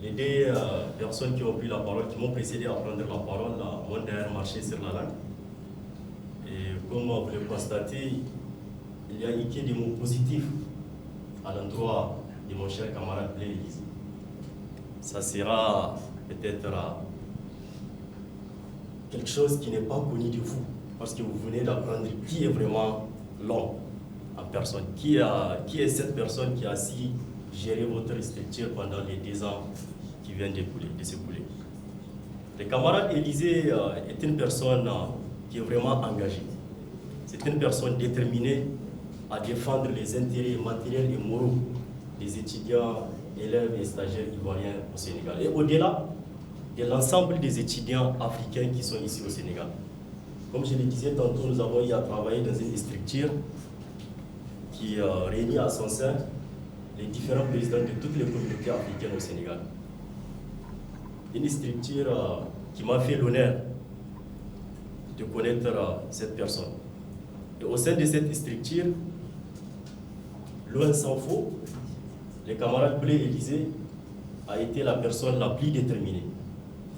Les deux personnes qui ont pris la parole, qui m'ont précédé à prendre la parole, m'ont d'ailleurs marché sur la langue. Et comme vous le constatez, il y a eu des mots positifs à l'endroit de mon cher camarade de l'Élysée. Ça sera peut-être quelque chose qui n'est pas connu de vous, parce que vous venez d'apprendre qui est vraiment l'homme en personne, qui est cette personne qui a su gérer votre structure pendant les 2 ans qui viennent de s'écouler. Le camarade Élysée est une personne qui est vraiment engagée. C'est une personne déterminée à défendre les intérêts matériels et moraux des étudiants, élèves et stagiaires ivoiriens au Sénégal. Et au-delà de l'ensemble des étudiants africains qui sont ici au Sénégal. Comme je le disais tantôt, nous avons eu à travailler dans une structure qui réunit à son sein les différents présidents de toutes les communautés africaines au Sénégal. Une structure qui m'a fait l'honneur de connaître cette personne. Et au sein de cette structure, loin s'en faut, le camarade Blé Élysée a été la personne la plus déterminée.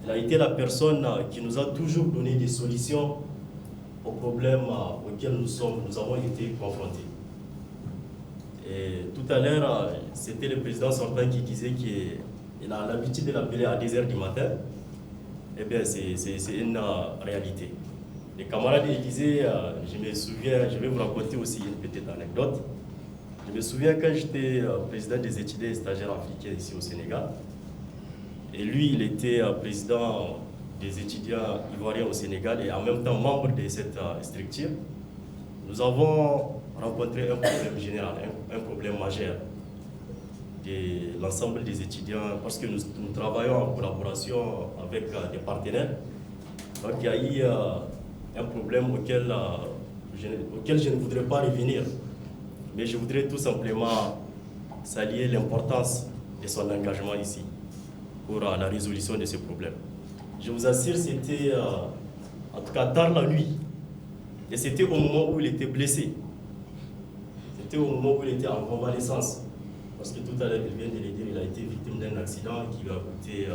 Elle a été la personne qui nous a toujours donné des solutions aux problèmes auxquels nous avons été confrontés. Et tout à l'heure, c'était le président sortant qui disait qu'il a l'habitude de l'appeler à 2 h du matin. eh bien, c'est une réalité. Les camarades Élysée, je me souviens, je vais vous raconter aussi une petite anecdote. Je me souviens quand j'étais président des étudiants et stagiaires africains ici au Sénégal, et lui, il était président des étudiants ivoiriens au Sénégal et en même temps membre de cette structure. Nous avons rencontré un problème général, un problème majeur de l'ensemble des étudiants parce que nous travaillons en collaboration avec des partenaires. Donc il y a eu un problème auquel je ne voudrais pas revenir, mais je voudrais tout simplement saluer l'importance de son engagement ici pour la résolution de ce problème. Je vous assure, c'était en tout cas tard la nuit, et c'était au moment où il était blessé. C'était au moment où il était en convalescence, parce que tout à l'heure, il vient de le dire, il a été victime d'un accident qui lui a coûté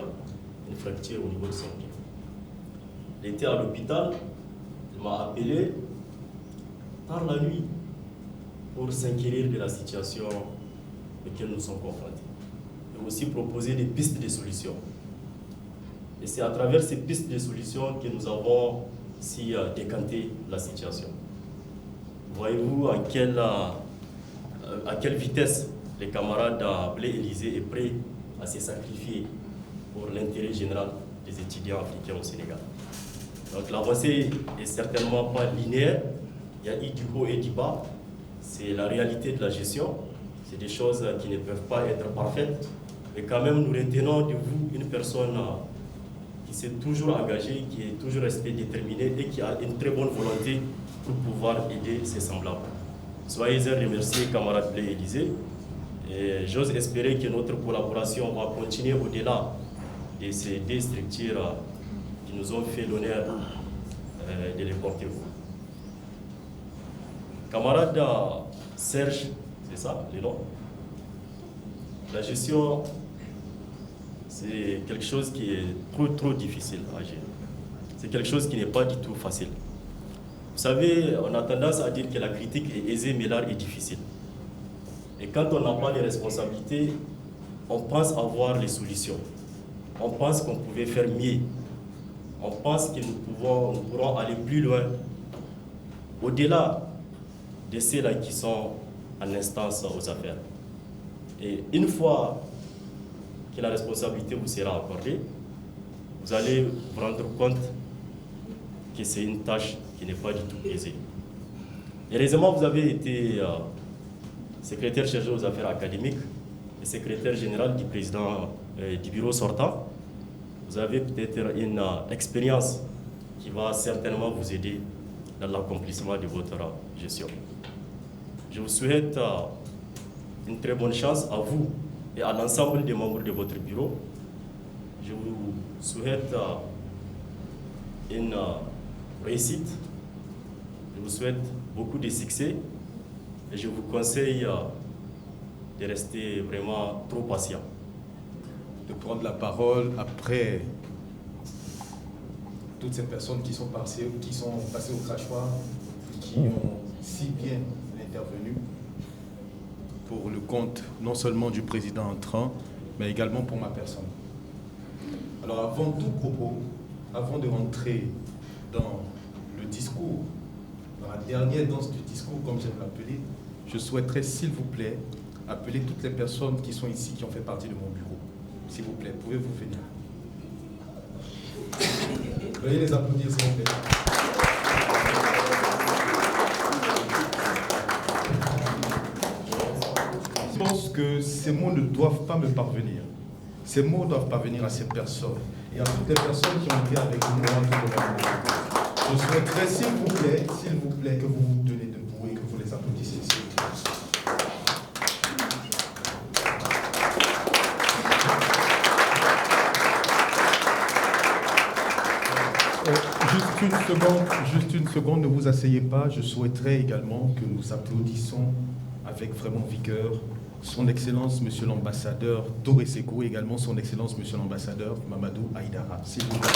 une fracture au niveau de son pied. Il était à l'hôpital, il m'a appelé tard la nuit pour s'inquiéter de la situation à laquelle nous sommes confrontés et aussi proposer des pistes de solutions. Et c'est à travers ces pistes de solutions que nous avons si décanté la situation. Voyez-vous à quelle vitesse les camarades Blé Élysée est prêt à se sacrifier pour l'intérêt général des étudiants africains au Sénégal. Donc l'avancée n'est certainement pas linéaire, il y a eu du haut et du bas, c'est la réalité de la gestion, c'est des choses qui ne peuvent pas être parfaites, mais quand même nous retenons de vous une personne qui s'est toujours engagée, qui est toujours restée déterminée et qui a une très bonne volonté pour pouvoir aider ses semblables. Soyez-en remerciés, camarades Blé Élysée, et j'ose espérer que notre collaboration va continuer au-delà de ces deux structures qui nous ont fait l'honneur de les porter. Camarade Serge, c'est ça le nom? La gestion, c'est quelque chose qui est trop difficile à gérer. C'est quelque chose qui n'est pas du tout facile. Vous savez, on a tendance à dire que la critique est aisée, mais l'art est difficile. Et quand on n'a pas les responsabilités, on pense avoir les solutions. On pense qu'on pouvait faire mieux. On pense que nous pourrons aller plus loin, au-delà de ceux-là qui sont en instance aux affaires. Et une fois que la responsabilité vous sera accordée, vous allez vous rendre compte que c'est une tâche qui n'est pas du tout aisée. Heureusement, vous avez été secrétaire chargé aux affaires académiques et secrétaire général du président du bureau sortant. Vous avez peut-être une expérience qui va certainement vous aider dans l'accomplissement de votre gestion. Je vous souhaite une très bonne chance à vous et à l'ensemble des membres de votre bureau. Je vous souhaite une réussite. Je vous souhaite beaucoup de succès et je vous conseille de rester vraiment trop patient. De prendre la parole après toutes ces personnes qui sont passées au crachoir et qui ont si bien intervenu pour le compte non seulement du président entrant, mais également pour ma personne. Alors avant tout propos, avant de rentrer dans le discours, dans la dernière danse du discours, comme j'aime l'appeler, je souhaiterais, s'il vous plaît, appeler toutes les personnes qui sont ici, qui ont fait partie de mon bureau. S'il vous plaît, pouvez-vous venir? Veuillez les applaudir, s'il vous plaît. Je pense que ces mots ne doivent pas me parvenir. Ces mots doivent parvenir à ces personnes et à toutes les personnes qui ont été avec nous. Je souhaiterais, s'il vous plaît, que vous vous tenez debout et que vous les applaudissiez. Juste une seconde, ne vous asseyez pas. Je souhaiterais également que nous applaudissons avec vraiment vigueur son Excellence, Monsieur l'Ambassadeur Touré Sekou, et également son Excellence, Monsieur l'Ambassadeur Mamadou Aïdara. S'il vous plaît.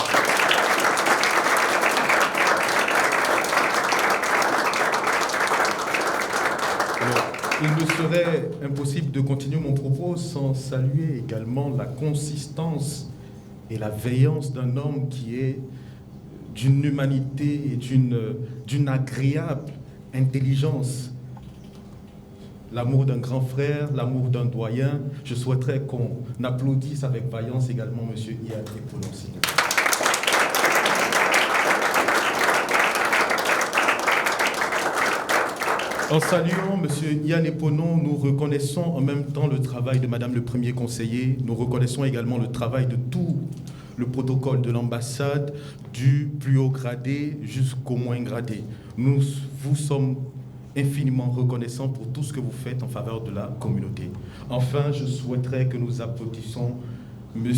Il me serait impossible de continuer mon propos sans saluer également la consistance et la veillance d'un homme qui est d'une humanité et d'une agréable intelligence. L'amour d'un grand frère, l'amour d'un doyen. Je souhaiterais qu'on applaudisse avec vaillance également M. Yann Eponon. En saluant M. Yann Eponon, nous reconnaissons en même temps le travail de Madame le Premier conseiller. Nous reconnaissons également le travail de tout le protocole de l'ambassade, du plus haut gradé jusqu'au moins gradé. Nous vous sommes infiniment reconnaissants pour tout ce que vous faites en faveur de la communauté. Enfin, je souhaiterais que nous applaudissions M.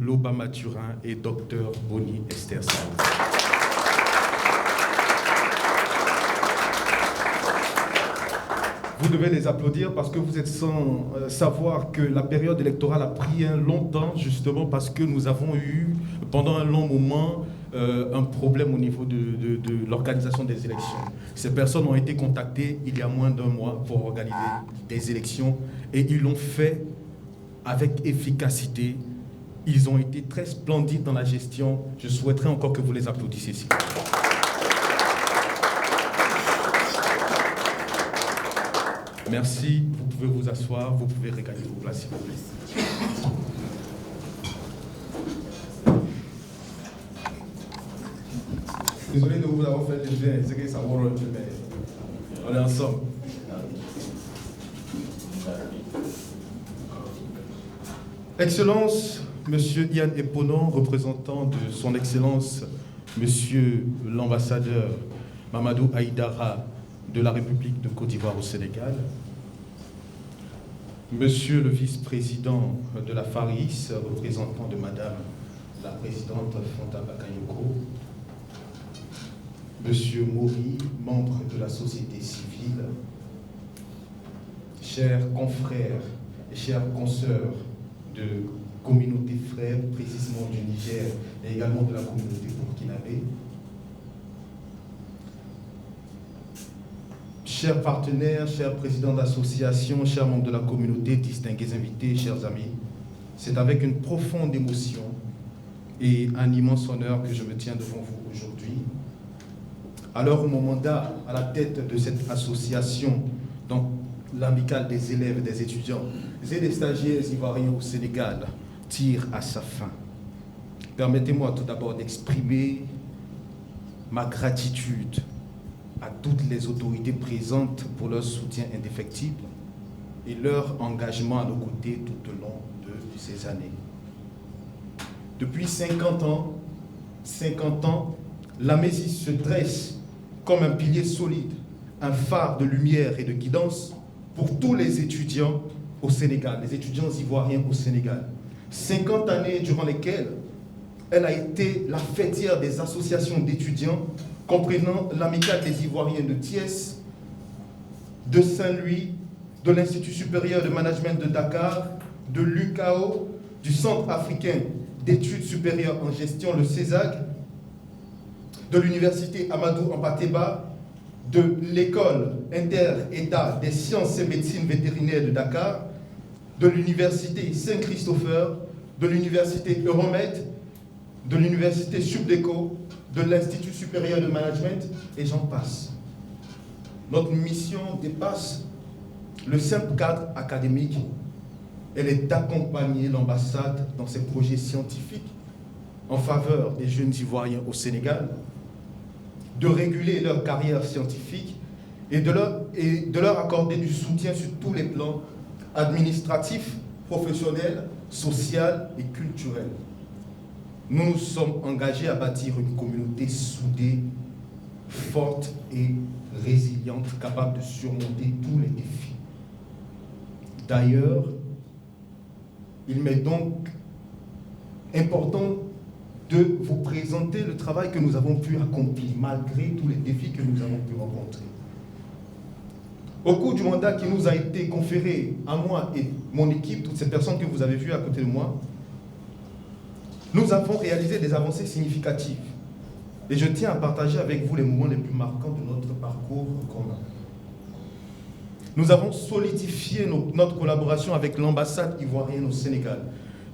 Loba Mathurin et Dr Boni Esther Sall. Vous devez les applaudir parce que vous êtes sans savoir que la période électorale a pris un long temps, justement parce que nous avons eu, pendant un long moment, un problème au niveau de l'organisation des élections. Ces personnes ont été contactées il y a moins d'un mois pour organiser des élections et ils l'ont fait avec efficacité. Ils ont été très splendides dans la gestion. Je souhaiterais encore que vous les applaudissiez ici. Merci, vous pouvez vous asseoir, vous pouvez regagner vos places s'il vous plaît. Désolé de vous avoir fait le jeu, c'est que ça va un peu, mais on est ensemble. Excellence, Monsieur Yann Eponon, représentant de son Excellence, Monsieur l'ambassadeur Mamadou Aïdara de la République de Côte d'Ivoire au Sénégal, Monsieur le vice-président de la FARIS, représentant de Madame la présidente Fonta Bakayoko, Monsieur Mori, membre de la société civile, chers confrères et chères consoeurs de communautés frères, précisément du Niger et également de la communauté burkinabé, chers partenaires, chers présidents d'associations, chers membres de la communauté, distingués invités, chers amis, c'est avec une profonde émotion et un immense honneur que je me tiens devant vous aujourd'hui. À l'heure où mon mandat à la tête de cette association, donc l'amicale des élèves et des étudiants et des stagiaires ivoiriens au Sénégal, tire à sa fin, permettez-moi tout d'abord d'exprimer ma gratitude à toutes les autorités présentes pour leur soutien indéfectible et leur engagement à nos côtés tout au long de ces années. Depuis 50 ans, l'Amésis se dresse comme un pilier solide, un phare de lumière et de guidance pour tous les étudiants au Sénégal, les étudiants ivoiriens au Sénégal. 50 années durant lesquelles elle a été la fêtière des associations d'étudiants comprenant l'amicale des Ivoiriens de Thiès, de Saint-Louis, de l'Institut supérieur de management de Dakar, de l'UCAO, du Centre africain d'études supérieures en gestion, le CESAG, de l'Université Amadou Hampâté-Bâ, de l'École inter-État des sciences et médecine vétérinaire de Dakar, de l'Université Saint-Christopher, de l'Université Euromed, de l'Université Subdeco, de l'Institut supérieur de management, et j'en passe. Notre mission dépasse le simple cadre académique. Elle est d'accompagner l'ambassade dans ses projets scientifiques en faveur des jeunes Ivoiriens au Sénégal, de réguler leur carrière scientifique et de leur accorder du soutien sur tous les plans administratifs, professionnels, social et culturel. Nous nous sommes engagés à bâtir une communauté soudée, forte et résiliente, capable de surmonter tous les défis. D'ailleurs, il m'est donc important de vous présenter le travail que nous avons pu accomplir malgré tous les défis que nous avons pu rencontrer. Au cours du mandat qui nous a été conféré à moi et mon équipe, toutes ces personnes que vous avez vues à côté de moi, nous avons réalisé des avancées significatives. Et je tiens à partager avec vous les moments les plus marquants de notre parcours commun. Nous avons solidifié notre collaboration avec l'ambassade ivoirienne au Sénégal.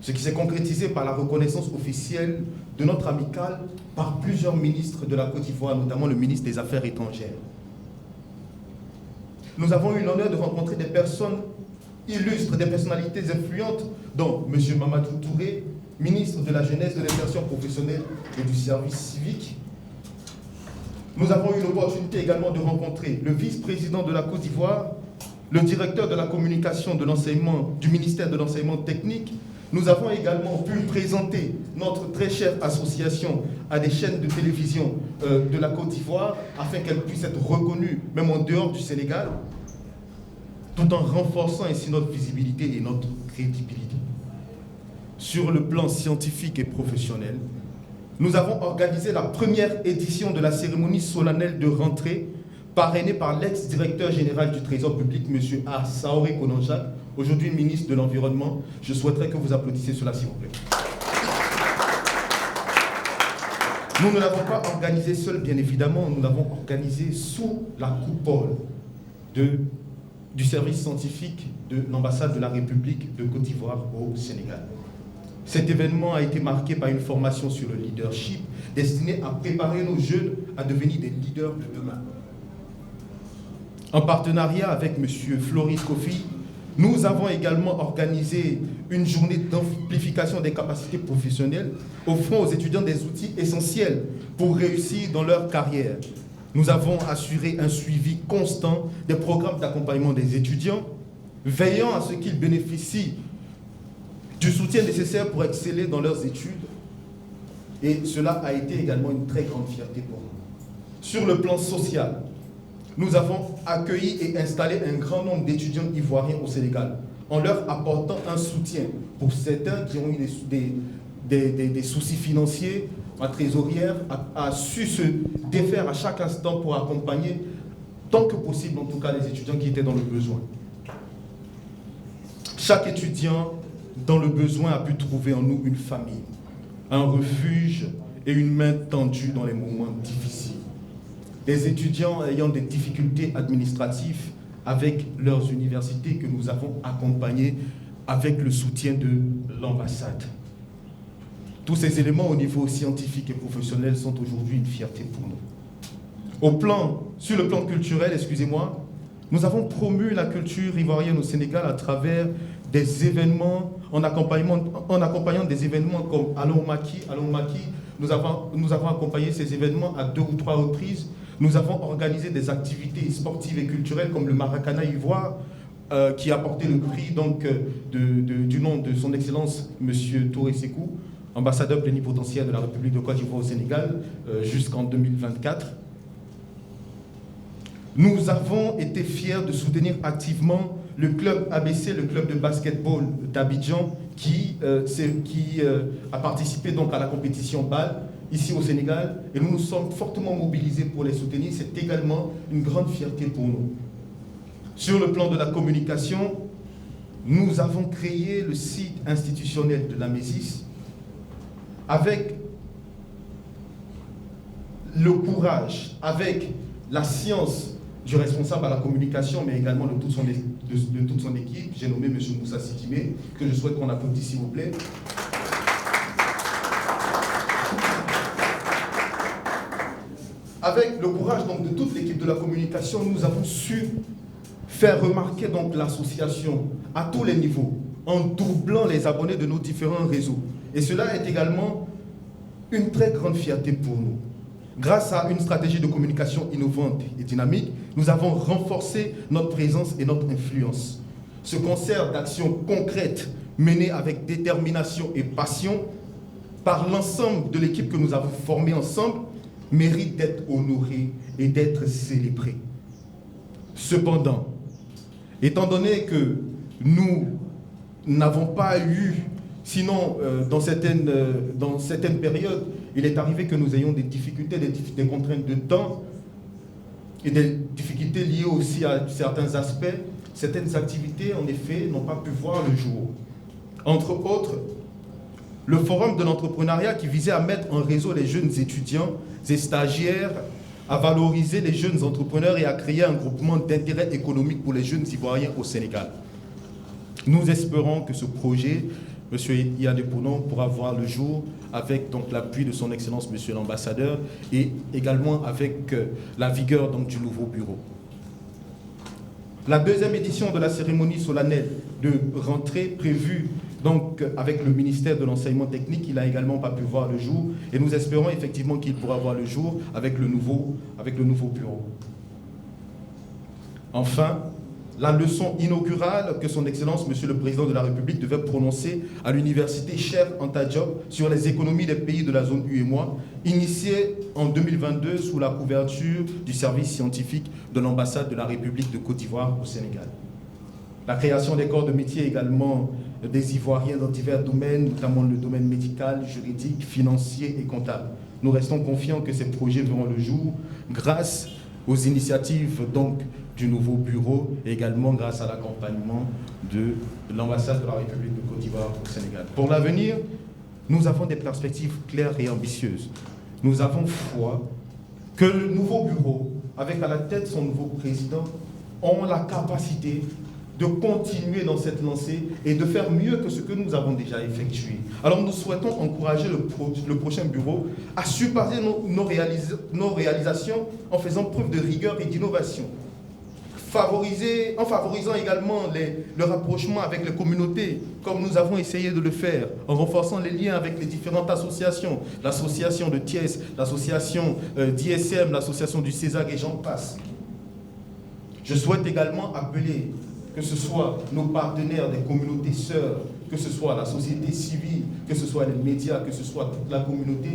ce qui s'est concrétisé par la reconnaissance officielle de notre amicale par plusieurs ministres de la Côte d'Ivoire, notamment le ministre des Affaires étrangères. Nous avons eu l'honneur de rencontrer des personnes illustres, des personnalités influentes, dont M. Mamadou Touré, ministre de la Jeunesse, de l'Insertion professionnelle et du service civique. Nous avons eu l'opportunité également de rencontrer le vice-président de la Côte d'Ivoire, le directeur de la communication de l'enseignement, du ministère de l'enseignement technique. Nous avons également pu présenter notre très chère association à des chaînes de télévision de la Côte d'Ivoire afin qu'elle puisse être reconnue même en dehors du Sénégal, tout en renforçant ainsi notre visibilité et notre crédibilité. Sur le plan scientifique et professionnel, nous avons organisé la première édition de la cérémonie solennelle de rentrée parrainée par l'ex-directeur général du Trésor public, M. Saoré Kononjak, aujourd'hui ministre de l'Environnement. Je souhaiterais que vous applaudissiez cela, s'il vous plaît. Nous ne l'avons pas organisé seul, bien évidemment, nous l'avons organisé sous la coupole du service scientifique de l'ambassade de la République de Côte d'Ivoire au Sénégal. Cet événement a été marqué par une formation sur le leadership destinée à préparer nos jeunes à devenir des leaders de demain. En partenariat avec M. Floris Kofi, nous avons également organisé une journée d'amplification des capacités professionnelles, offrant aux étudiants des outils essentiels pour réussir dans leur carrière. Nous avons assuré un suivi constant des programmes d'accompagnement des étudiants, veillant à ce qu'ils bénéficient du soutien nécessaire pour exceller dans leurs études. Et cela a été également une très grande fierté pour nous. Sur le plan social, nous avons accueilli et installé un grand nombre d'étudiants ivoiriens au Sénégal, en leur apportant un soutien pour certains qui ont eu des soucis financiers. La trésorière a su se défaire à chaque instant pour accompagner, tant que possible en tout cas, les étudiants qui étaient dans le besoin. Chaque étudiant dans le besoin a pu trouver en nous une famille, un refuge et une main tendue dans les moments difficiles. Les étudiants ayant des difficultés administratives avec leurs universités que nous avons accompagnés avec le soutien de l'ambassade. Tous ces éléments au niveau scientifique et professionnel sont aujourd'hui une fierté pour nous. Sur le plan culturel, excusez-moi, nous avons promu la culture ivoirienne au Sénégal à travers des événements, en accompagnant des événements comme Allons Maki. Nous avons accompagné ces événements à 2 ou 3 reprises. Nous avons organisé des activités sportives et culturelles comme le Maracana Ivoire, qui a porté le prix donc, du nom de son Excellence M. Touré Sekou, ambassadeur plénipotentiaire de la République de Côte d'Ivoire au Sénégal, jusqu'en 2024. Nous avons été fiers de soutenir activement le club ABC, le club de basketball d'Abidjan, qui a participé donc à la compétition BAL ici au Sénégal, et nous nous sommes fortement mobilisés pour les soutenir. C'est également une grande fierté pour nous. Sur le plan de la communication, nous avons créé le site institutionnel de la MESIS avec le courage, avec la science du responsable à la communication, mais également de toute son équipe. J'ai nommé M. Moussa Sidimé, que je souhaite qu'on applaudisse, s'il vous plaît. Avec le courage donc, de toute l'équipe de la communication, nous avons su faire remarquer donc, l'association à tous les niveaux, en doublant les abonnés de nos différents réseaux. Et cela est également une très grande fierté pour nous. Grâce à une stratégie de communication innovante et dynamique, nous avons renforcé notre présence et notre influence. Ce concert d'actions concrètes menées avec détermination et passion par l'ensemble de l'équipe que nous avons formée ensemble mérite d'être honoré et d'être célébré. Cependant, étant donné que nous n'avons pas eu, sinon dans certaines périodes, il est arrivé que nous ayons des difficultés, des contraintes de temps et des difficultés liées aussi à certains aspects. Certaines activités, en effet, n'ont pas pu voir le jour. Entre autres, le forum de l'entrepreneuriat qui visait à mettre en réseau les jeunes étudiants et stagiaires, à valoriser les jeunes entrepreneurs et à créer un groupement d'intérêt économique pour les jeunes Ivoiriens au Sénégal. Nous espérons que ce projet M. Yadepounon, pourra voir le jour avec l'appui de son Excellence, M. l'ambassadeur, et également avec la vigueur du nouveau bureau. La deuxième édition de la cérémonie solennelle de rentrée prévue avec le ministère de l'Enseignement technique, il n'a également pas pu voir le jour, et nous espérons effectivement qu'il pourra voir le jour avec le nouveau bureau. Enfin, la leçon inaugurale que son Excellence, Monsieur le Président de la République, devait prononcer à l'université Cheikh Anta Diop sur les économies des pays de la zone UEMOA, initiée en 2022 sous la couverture du service scientifique de l'ambassade de la République de Côte d'Ivoire au Sénégal. La création des corps de métier également des Ivoiriens dans divers domaines, notamment le domaine médical, juridique, financier et comptable. Nous restons confiants que ces projets verront le jour grâce aux initiatives du nouveau bureau et également grâce à l'accompagnement de l'ambassade de la République de Côte d'Ivoire au Sénégal. Pour l'avenir, nous avons des perspectives claires et ambitieuses. Nous avons foi que le nouveau bureau, avec à la tête son nouveau président, ont la capacité de continuer dans cette lancée et de faire mieux que ce que nous avons déjà effectué. Alors nous souhaitons encourager le prochain bureau à surpasser nos réalisations en faisant preuve de rigueur et d'innovation, en favorisant également le rapprochement avec les communautés, comme nous avons essayé de le faire, en renforçant les liens avec les différentes associations, l'association de Thiès, l'association d'ISM, l'association du César et j'en passe. Je souhaite également appeler que ce soit nos partenaires des communautés sœurs, que ce soit la société civile, que ce soit les médias, que ce soit toute la communauté,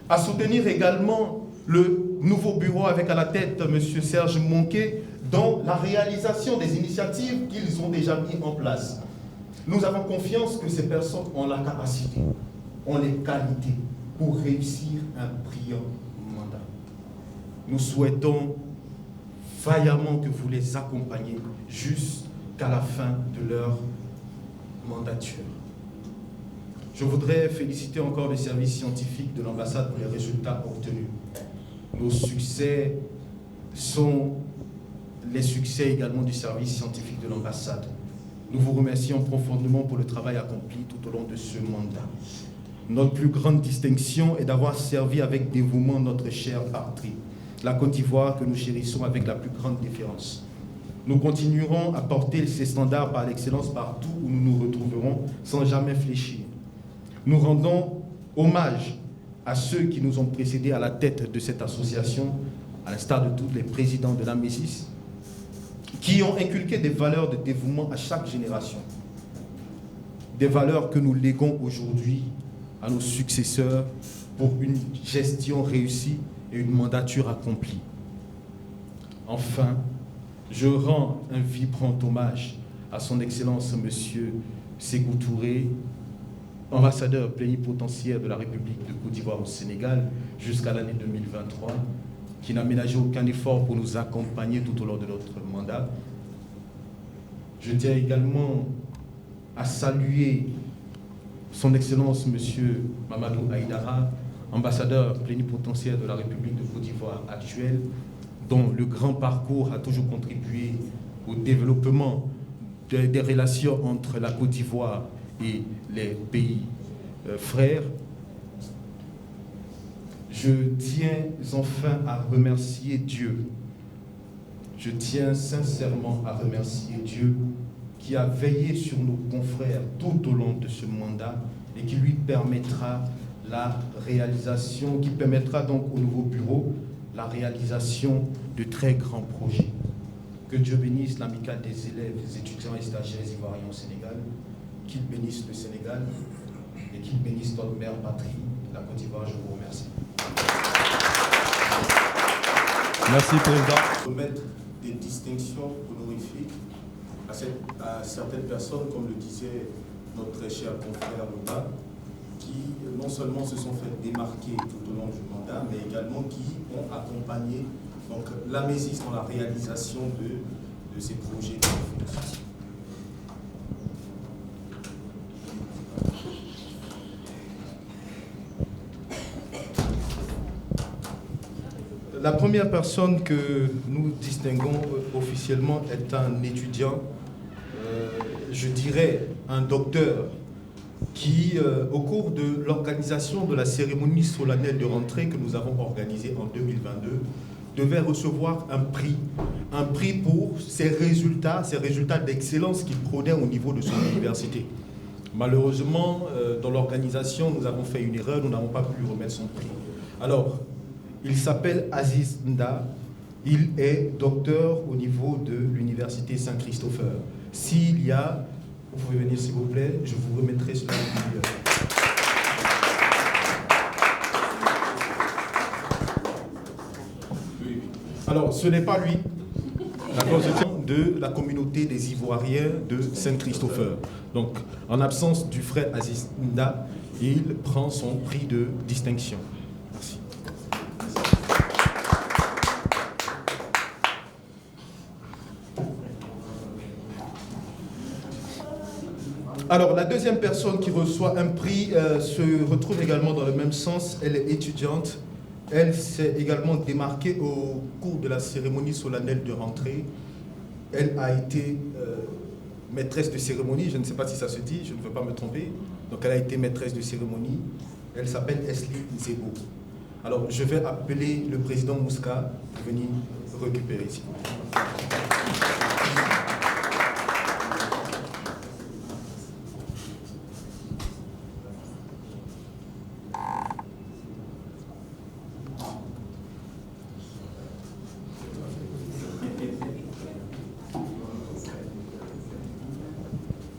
à soutenir également le nouveau bureau avec à la tête M. Serge Monquet dans la réalisation des initiatives qu'ils ont déjà mis en place. Nous avons confiance que ces personnes ont la capacité, ont les qualités pour réussir un brillant mandat. Nous souhaitons vaillamment que vous les accompagniez jusqu'à la fin de leur mandature. Je voudrais féliciter encore les services scientifiques de l'ambassade pour les résultats obtenus. Nos succès sont les succès également du service scientifique de l'ambassade. Nous vous remercions profondément pour le travail accompli tout au long de ce mandat. Notre plus grande distinction est d'avoir servi avec dévouement notre chère patrie, la Côte d'Ivoire que nous chérissons avec la plus grande déférence. Nous continuerons à porter ces standards par l'excellence partout où nous nous retrouverons sans jamais fléchir. Nous rendons hommage à ceux qui nous ont précédés à la tête de cette association, à l'instar de tous les présidents de la MESIS, qui ont inculqué des valeurs de dévouement à chaque génération. Des valeurs que nous léguons aujourd'hui à nos successeurs pour une gestion réussie et une mandature accomplie. Enfin, je rends un vibrant hommage à son Excellence M. Ségou Touré, ambassadeur plénipotentiaire de la République de Côte d'Ivoire au Sénégal jusqu'à l'année 2023, qui n'a ménagé aucun effort pour nous accompagner tout au long de notre mandat. Je tiens également à saluer son Excellence M. Mamadou Aïdara, ambassadeur plénipotentiaire de la République de Côte d'Ivoire actuelle, dont le grand parcours a toujours contribué au développement des relations entre la Côte d'Ivoire et les pays frères. Je tiens enfin à remercier Dieu. Je tiens sincèrement à remercier Dieu qui a veillé sur nos confrères tout au long de ce mandat et qui lui permettra la réalisation, qui permettra donc au nouveau bureau la réalisation de très grands projets. Que Dieu bénisse l'amicale des élèves, des étudiants et stagiaires ivoiriens au Sénégal, qu'il bénisse le Sénégal et qu'il bénisse notre mère patrie, la Côte d'Ivoire. Je vous remercie. Merci, Président. Remettre des distinctions honorifiques à certaines personnes, comme le disait notre très cher confrère Loba, qui non seulement se sont fait démarquer tout au long du mandat, mais également qui ont accompagné donc, la MESIS dans la réalisation de ces projets de refondation. La première personne que nous distinguons officiellement est un étudiant, je dirais un docteur qui, au cours de l'organisation de la cérémonie solennelle de rentrée que nous avons organisée en 2022, devait recevoir un prix pour ses résultats d'excellence qu'il prônait au niveau de son université. Malheureusement, dans l'organisation, nous avons fait une erreur, nous n'avons pas pu lui remettre son prix. Alors, il s'appelle Aziz Nda, il est docteur au niveau de l'université Saint-Christopher. S'il y a, vous pouvez venir s'il vous plaît, je vous remettrai cela. Alors, ce n'est pas lui. La constitution de la communauté des Ivoiriens de Saint-Christopher. Donc, en absence du frère Aziz Nda, il prend son prix de distinction. Merci. Alors, la deuxième personne qui reçoit un prix se retrouve également dans le même sens. Elle est étudiante. Elle s'est également démarquée au cours de la cérémonie solennelle de rentrée. Elle a été maîtresse de cérémonie, je ne sais pas si ça se dit, je ne veux pas me tromper. Donc elle a été maîtresse de cérémonie. Elle s'appelle Esli Nzebo. Alors je vais appeler le président Mouska pour venir récupérer ici.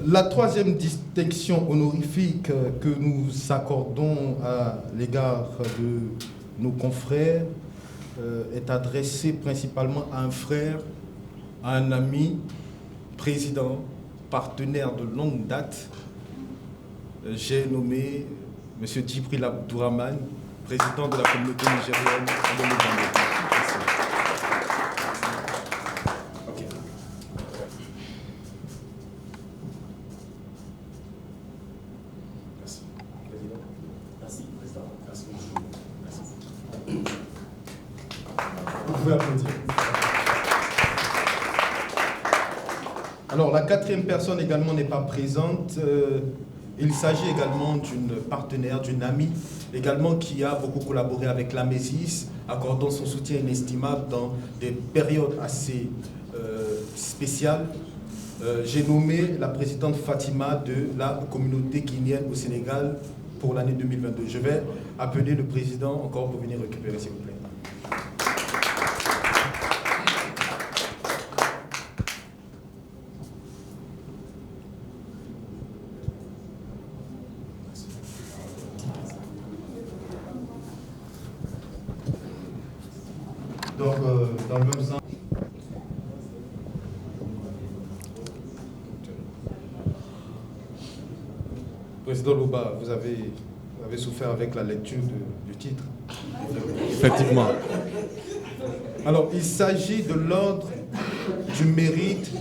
La troisième distinction honorifique que nous accordons à l'égard de nos confrères est adressée principalement à un frère, à un ami, président, partenaire de longue date. J'ai nommé M. Djibril Abdourahmane, président de la communauté nigérienne de l'Ouganda. Alors, la quatrième personne également n'est pas présente. Il s'agit également d'une partenaire, d'une amie, également qui a beaucoup collaboré avec la Mésis, accordant son soutien inestimable dans des périodes assez spéciales. J'ai nommé la présidente Fatima de la communauté guinéenne au Sénégal pour l'année 2022. Je vais appeler le président encore pour venir récupérer, s'il vous plaît. Donc, dans le même sens. Président Louba, vous avez souffert avec la lecture du titre. Effectivement. Alors, il s'agit de l'ordre du mérite.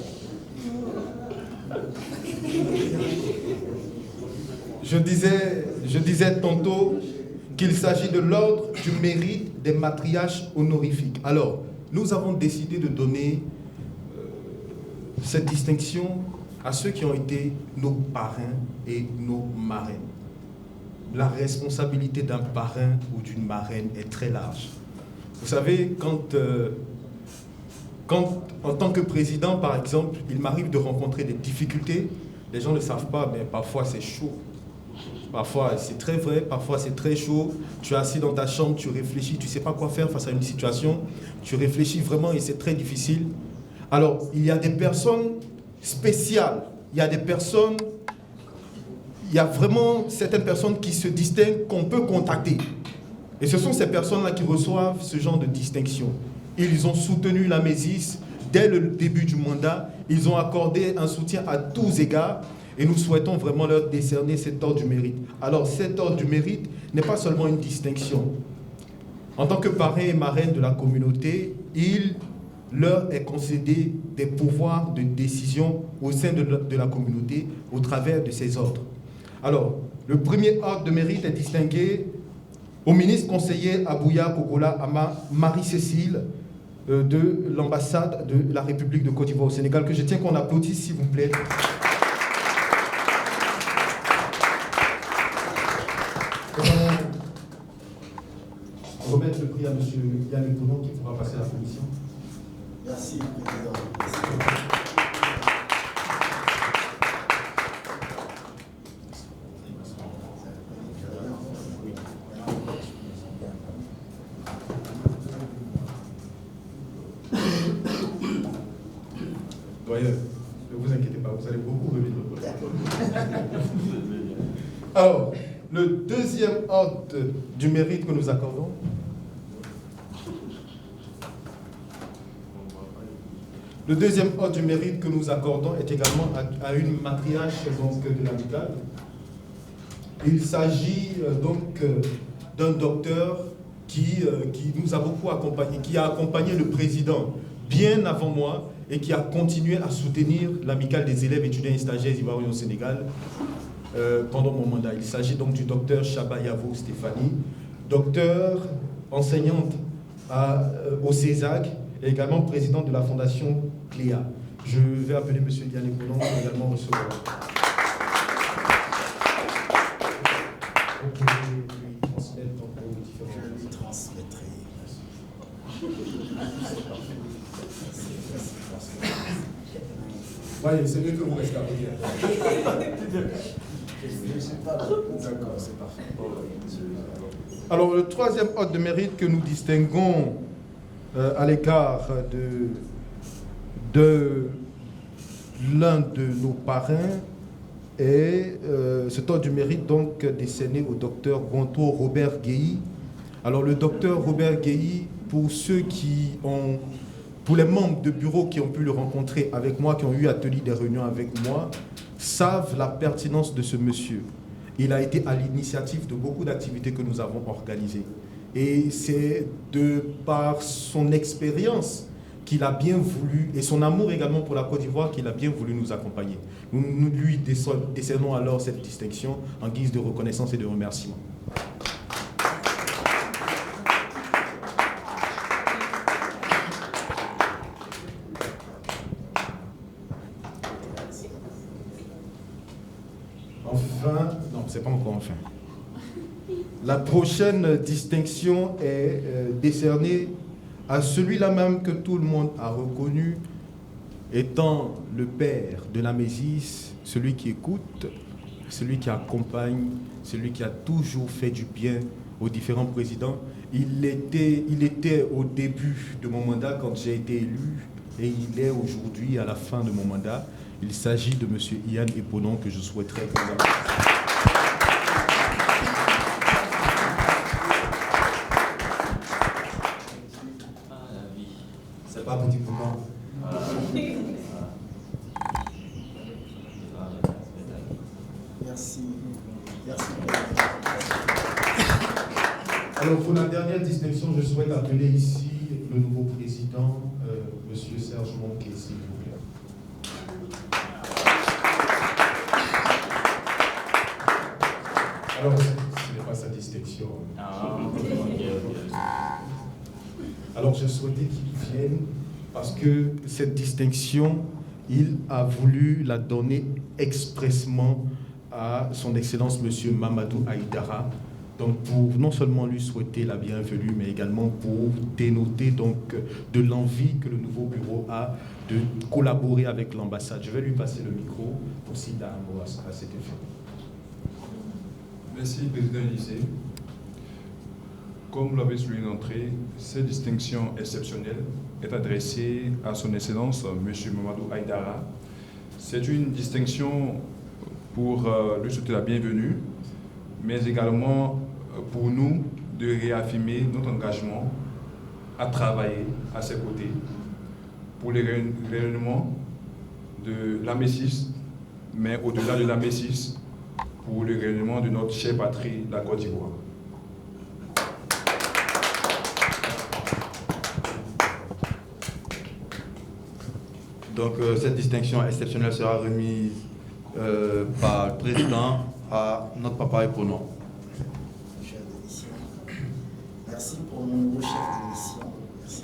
Je disais tantôt qu'il s'agit de l'ordre du mérite des matriarches honorifiques. Alors, nous avons décidé de donner cette distinction à ceux qui ont été nos parrains et nos marraines. La responsabilité d'un parrain ou d'une marraine est très large. Vous savez, quand en tant que président, par exemple, il m'arrive de rencontrer des difficultés, les gens ne le savent pas, mais parfois c'est chaud. Parfois c'est très vrai, parfois c'est très chaud. Tu es assis dans ta chambre, tu réfléchis, tu ne sais pas quoi faire face à une situation. Tu réfléchis vraiment et c'est très difficile. Alors, il y a des personnes spéciales. Il y a vraiment certaines personnes qui se distinguent, qu'on peut contacter. Et ce sont ces personnes-là qui reçoivent ce genre de distinction. Ils ont soutenu la Mésis dès le début du mandat. Ils ont accordé un soutien à tous égards. Et nous souhaitons vraiment leur décerner cet ordre du mérite. Alors, cet ordre du mérite n'est pas seulement une distinction. En tant que parrain et marraine de la communauté, il leur est concédé des pouvoirs de décision au sein de la communauté au travers de ces ordres. Alors, le premier ordre de mérite est distingué au ministre conseiller Abouya Kokola Ama Marie-Cécile de l'ambassade de la République de Côte d'Ivoire au Sénégal, que je tiens qu'on applaudisse, s'il vous plaît. M. Yann Epounon qui pourra passer la commission. Merci, Président. Merci. Doyen, ne vous inquiétez pas, vous allez beaucoup revivre le projet. Alors, le deuxième ordre du mérite que nous accordons, est également à une matriarche donc, de l'amicale. Il s'agit donc d'un docteur qui nous a beaucoup accompagnés, qui a accompagné le président bien avant moi et qui a continué à soutenir l'amicale des élèves étudiants et stagiaires ivoiriens au Sénégal pendant mon mandat. Il s'agit donc du docteur Chaba Yavo Stéphanie, docteur enseignante au CESAC et également président de la fondation Cléa. Je vais appeler M. Diane Epounon pour également recevoir. Je lui transmettrai. Voyez, c'est mieux que vous restez à côté. D'accord, c'est parfait. Alors, le troisième ordre de mérite que nous distinguons à l'égard de l'un de nos parrains est cet ordre du mérite donc décerné au docteur Gonto Robert Guéhi. Alors, le docteur Robert Guéhi, pour les membres de bureau qui ont pu le rencontrer avec moi, qui ont eu atelier des réunions avec moi, savent la pertinence de ce monsieur. Il a été à l'initiative de beaucoup d'activités que nous avons organisées. Et c'est de par son expérience qu'il a bien voulu, et son amour également pour la Côte d'Ivoire, qu'il a bien voulu nous accompagner. Nous lui décernons alors cette distinction en guise de reconnaissance et de remerciement. Enfin, non, c'est pas encore enfin. La prochaine distinction est décernée à celui-là même que tout le monde a reconnu étant le père de la Mésis, celui qui écoute, celui qui accompagne, celui qui a toujours fait du bien aux différents présidents. Il était au début de mon mandat quand j'ai été élu et il est aujourd'hui à la fin de mon mandat. Il s'agit de M. Yann Epounon que je souhaiterais présenter. C'est pas petit pour moi. Merci. Merci. Alors pour la dernière distinction, je souhaite appeler ici le nouveau président, M. Serge Monquet, s'il vous plaît. Alors, ce n'est pas sa distinction. Alors, je souhaitais qu'il vienne parce que cette distinction, il a voulu la donner expressément à son Excellence M. Mamadou Aïdara. Donc, pour non seulement lui souhaiter la bienvenue, mais également pour dénoter donc de l'envie que le nouveau bureau a de collaborer avec l'ambassade. Je vais lui passer le micro pour citer un mot à cet effet. Merci, Président Élysée. Comme vous l'avez souligné en entrée, cette distinction exceptionnelle est adressée à son Excellence M. Mamadou Aïdara. C'est une distinction pour lui souhaiter la bienvenue, mais également pour nous de réaffirmer notre engagement à travailler à ses côtés pour les rayonnements de la Mésis, mais au-delà de la Mésis, pour le rayonnement de notre chère patrie, la Côte d'Ivoire. Donc cette distinction exceptionnelle sera remise par le président à notre papa Epounon. Chef de mission. Merci pour mon nouveau chef de mission. Merci.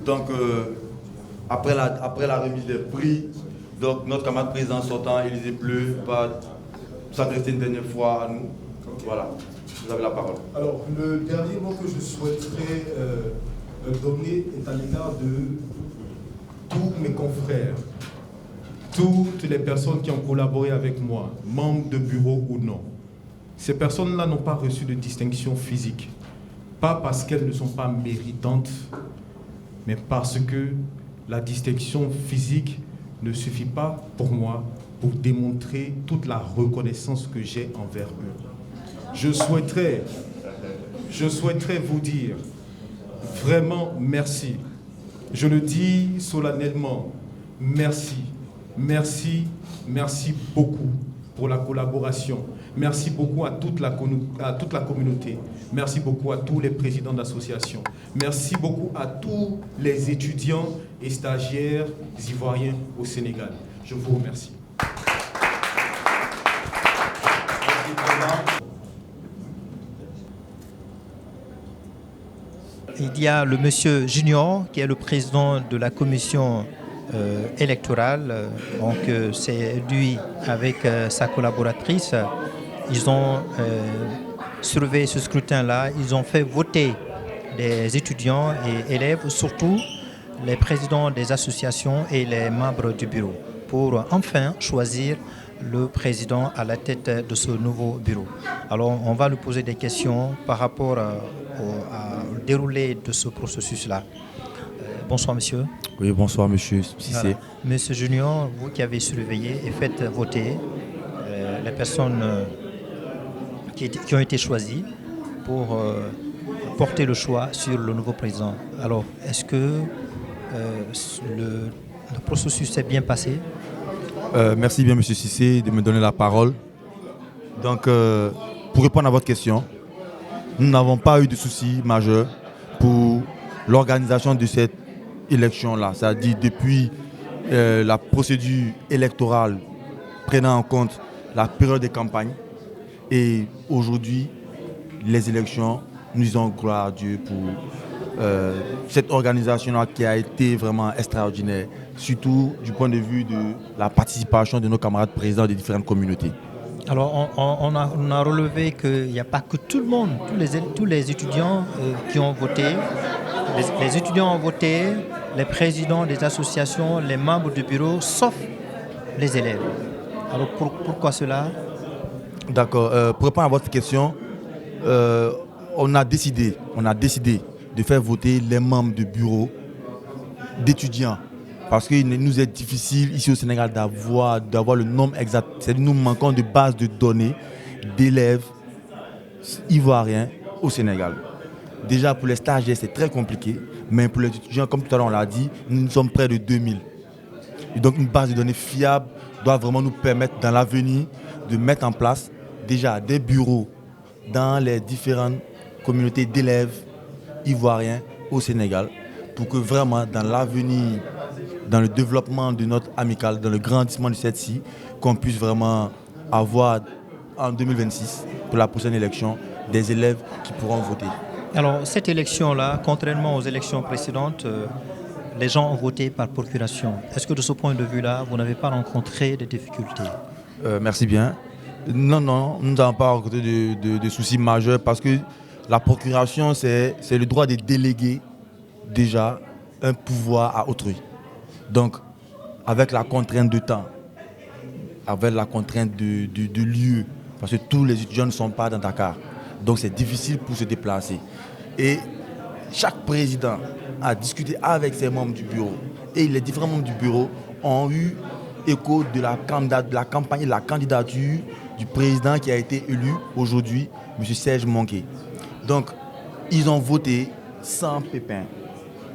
Donc après la remise des prix, Donc notre camarade président sortant, Élisée Pleu, va s'adresser une dernière fois à nous. Voilà, vous avez la parole. Alors, le dernier mot que je souhaiterais donner est à l'égard de tous mes confrères, toutes les personnes qui ont collaboré avec moi, membres de bureau ou non. Ces personnes-là n'ont pas reçu de distinction physique, pas parce qu'elles ne sont pas méritantes, mais parce que la distinction physique ne suffit pas pour moi pour démontrer toute la reconnaissance que j'ai envers eux. Je souhaiterais vous dire vraiment merci. Je le dis solennellement, merci, merci, merci beaucoup pour la collaboration. Merci beaucoup à toute la communauté. Merci beaucoup à tous les présidents d'associations. Merci beaucoup à tous les étudiants et stagiaires ivoiriens au Sénégal. Je vous remercie. Il y a le monsieur Junior qui est le président de la commission électorale. Donc c'est lui avec sa collaboratrice. Ils ont surveillé ce scrutin-là. Ils ont fait voter les étudiants et élèves, surtout les présidents des associations et les membres du bureau, pour enfin choisir le président à la tête de ce nouveau bureau. Alors on va lui poser des questions par rapport au déroulé de ce processus-là. Bonsoir monsieur. Oui, bonsoir monsieur Cissé. Voilà. Monsieur Junior, vous qui avez surveillé et fait voter les personnes qui ont été choisies pour porter le choix sur le nouveau président. Alors, est-ce que le processus s'est bien passé? Merci bien monsieur Cissé de me donner la parole. Donc, pour répondre à votre question, nous n'avons pas eu de soucis majeurs pour l'organisation de cette élection-là. C'est-à-dire depuis la procédure électorale prenant en compte la période de campagne et aujourd'hui les élections, nous disons gloire à Dieu pour cette organisation-là qui a été vraiment extraordinaire, surtout du point de vue de la participation de nos camarades présidents des différentes communautés. Alors on a relevé qu'il n'y a pas que tout le monde, tous les étudiants qui ont voté. Les étudiants ont voté, les présidents des associations, les membres du bureau, sauf les élèves. Alors pourquoi cela? D'accord. Pour répondre à votre question, on a décidé de faire voter les membres du bureau d'étudiants. Parce qu'il nous est difficile ici au Sénégal d'avoir le nombre exact. C'est-à-dire nous manquons de bases de données d'élèves ivoiriens au Sénégal. Déjà pour les stagiaires c'est très compliqué, mais pour les étudiants, comme tout à l'heure on l'a dit, nous sommes près de 2000. Et donc une base de données fiable doit vraiment nous permettre dans l'avenir de mettre en place déjà des bureaux dans les différentes communautés d'élèves ivoiriens au Sénégal pour que vraiment dans l'avenir, dans le développement de notre amicale, dans le grandissement de cette-ci, qu'on puisse vraiment avoir en 2026, pour la prochaine élection, des élèves qui pourront voter. Alors cette élection-là, contrairement aux élections précédentes, les gens ont voté par procuration. Est-ce que de ce point de vue-là, vous n'avez pas rencontré de difficultés? Merci bien. Non, nous n'avons pas rencontré de soucis majeurs parce que la procuration, c'est le droit de déléguer déjà un pouvoir à autrui. Donc, avec la contrainte de temps, avec la contrainte de lieu, parce que tous les étudiants ne sont pas dans Dakar. Donc, c'est difficile pour se déplacer. Et chaque président a discuté avec ses membres du bureau. Et les différents membres du bureau ont eu écho de la campagne et de la candidature du président qui a été élu aujourd'hui, M. Serge Monké. Donc, ils ont voté sans pépin.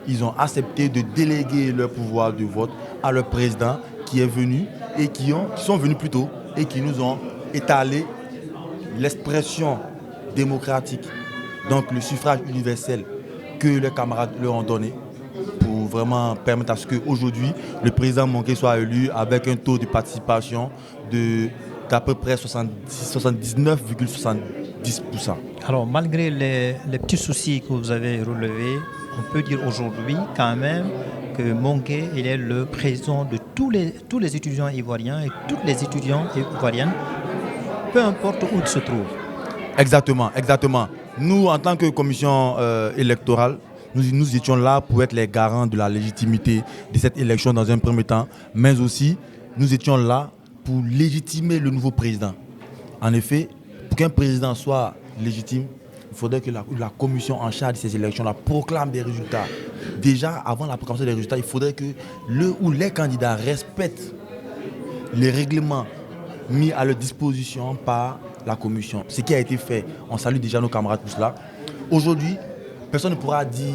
Ils ont accepté de déléguer leur pouvoir de vote à leur président qui est venu et qui sont venus plus tôt et qui nous ont étalé l'expression démocratique, donc le suffrage universel que leurs camarades leur ont donné pour vraiment permettre à ce qu'aujourd'hui le président Monké soit élu avec un taux de participation d'à peu près 79,70%. Alors malgré les petits soucis que vous avez relevés, on peut dire aujourd'hui quand même que Monké, il est le président de tous les étudiants ivoiriens et toutes les étudiantes ivoiriennes, peu importe où ils se trouvent. Exactement, exactement. Nous, en tant que commission électorale, nous étions là pour être les garants de la légitimité de cette élection dans un premier temps, mais aussi nous étions là pour légitimer le nouveau président. En effet, pour qu'un président soit légitime, il faudrait que la commission en charge de ces élections-là proclame des résultats. Déjà, avant la proclamation des résultats, il faudrait que le ou les candidats respectent les règlements mis à leur disposition par la commission. Ce qui a été fait, on salue déjà nos camarades pour cela. Aujourd'hui, personne ne pourra dire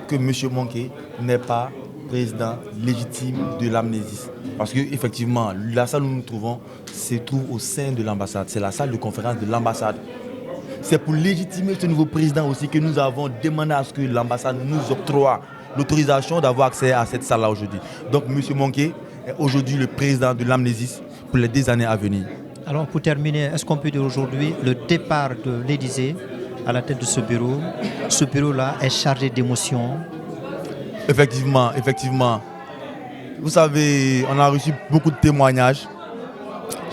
que M. Monké n'est pas président légitime de l'Amnésis. Parce qu'effectivement, la salle où nous nous trouvons se trouve au sein de l'ambassade. C'est la salle de conférence de l'ambassade. C'est pour légitimer ce nouveau président aussi que nous avons demandé à ce que l'ambassade nous octroie l'autorisation d'avoir accès à cette salle-là aujourd'hui. Donc M. Monké est aujourd'hui le président de l'Amnésis pour les 2 années à venir. Alors pour terminer, est-ce qu'on peut dire aujourd'hui le départ de l'Élysée à la tête de ce bureau-là est chargé d'émotions? Effectivement, effectivement. Vous savez, on a reçu beaucoup de témoignages.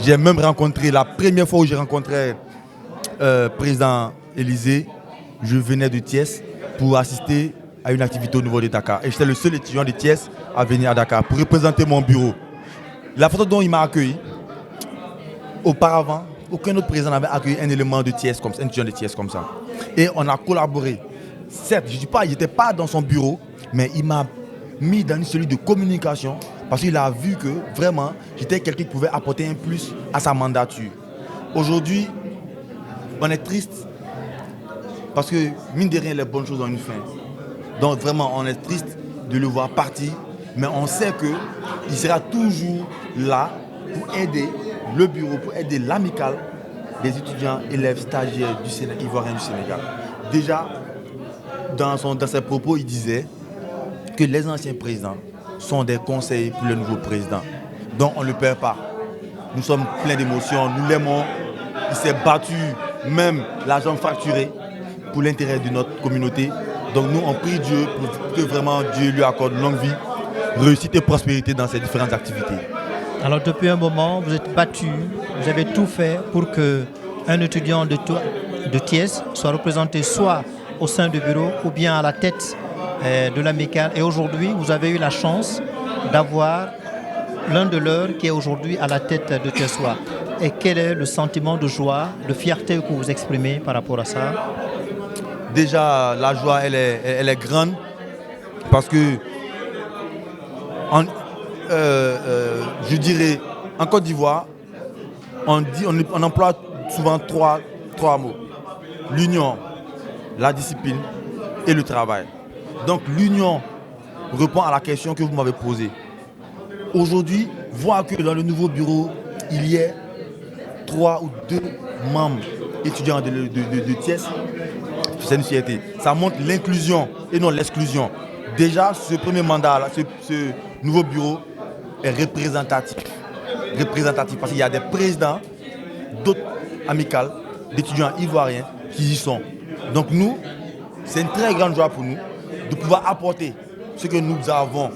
J'ai même rencontré, la première fois où j'ai rencontré président Élysée, je venais de Thiès pour assister à une activité au niveau de Dakar. Et j'étais le seul étudiant de Thiès à venir à Dakar pour représenter mon bureau. La façon dont il m'a accueilli, auparavant, aucun autre président n'avait accueilli un élément de Thiès comme ça, un étudiant de Thiès comme ça. Et on a collaboré. Certes, je ne dis pas, il n'était pas dans son bureau, mais il m'a mis dans celui de communication parce qu'il a vu que vraiment j'étais quelqu'un qui pouvait apporter un plus à sa mandature. Aujourd'hui, on est triste parce que mine de rien, les bonnes choses ont une fin. Donc vraiment, on est triste de le voir partir, mais on sait qu'il sera toujours là pour aider le bureau, pour aider l'amicale des étudiants, élèves, stagiaires du Sénégal, ivoiriens du Sénégal. Déjà, dans ses propos, il disait que les anciens présidents sont des conseils pour le nouveau président. Donc on ne le perd pas. Nous sommes pleins d'émotions, nous l'aimons. Il s'est battu, même la jambe fracturée, pour l'intérêt de notre communauté. Donc nous, on prie Dieu pour que vraiment Dieu lui accorde longue vie, réussite et prospérité dans ses différentes activités. Alors depuis un moment, vous êtes battu, vous avez tout fait pour qu'un étudiant de Thiès soit représenté soit au sein du bureau ou bien à la tête de l'amicale. Et aujourd'hui, vous avez eu la chance d'avoir l'un de leurs qui est aujourd'hui à la tête de Thiessois. Et quel est le sentiment de joie, de fierté que vous exprimez par rapport à ça? Déjà, la joie, elle est grande parce que, je dirais, en Côte d'Ivoire, on emploie souvent trois mots. L'union, la discipline et le travail. Donc l'union répond à la question que vous m'avez posée. Aujourd'hui, voir que dans le nouveau bureau, il y ait 3 ou 2 membres étudiants de Thiès, c'est une fierté. Ça montre l'inclusion et non l'exclusion. Déjà, ce premier mandat, ce nouveau bureau est représentatif. Parce qu'il y a des présidents d'autres amicales, d'étudiants ivoiriens qui y sont. Donc nous, c'est une très grande joie pour nous de pouvoir apporter ce que nous avons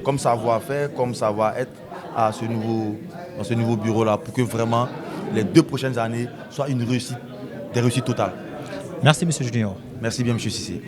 comme savoir-faire, comme savoir-être dans ce nouveau bureau-là pour que vraiment les 2 prochaines années soient des réussites totales. Merci M. Junior. Merci bien M. Cissé.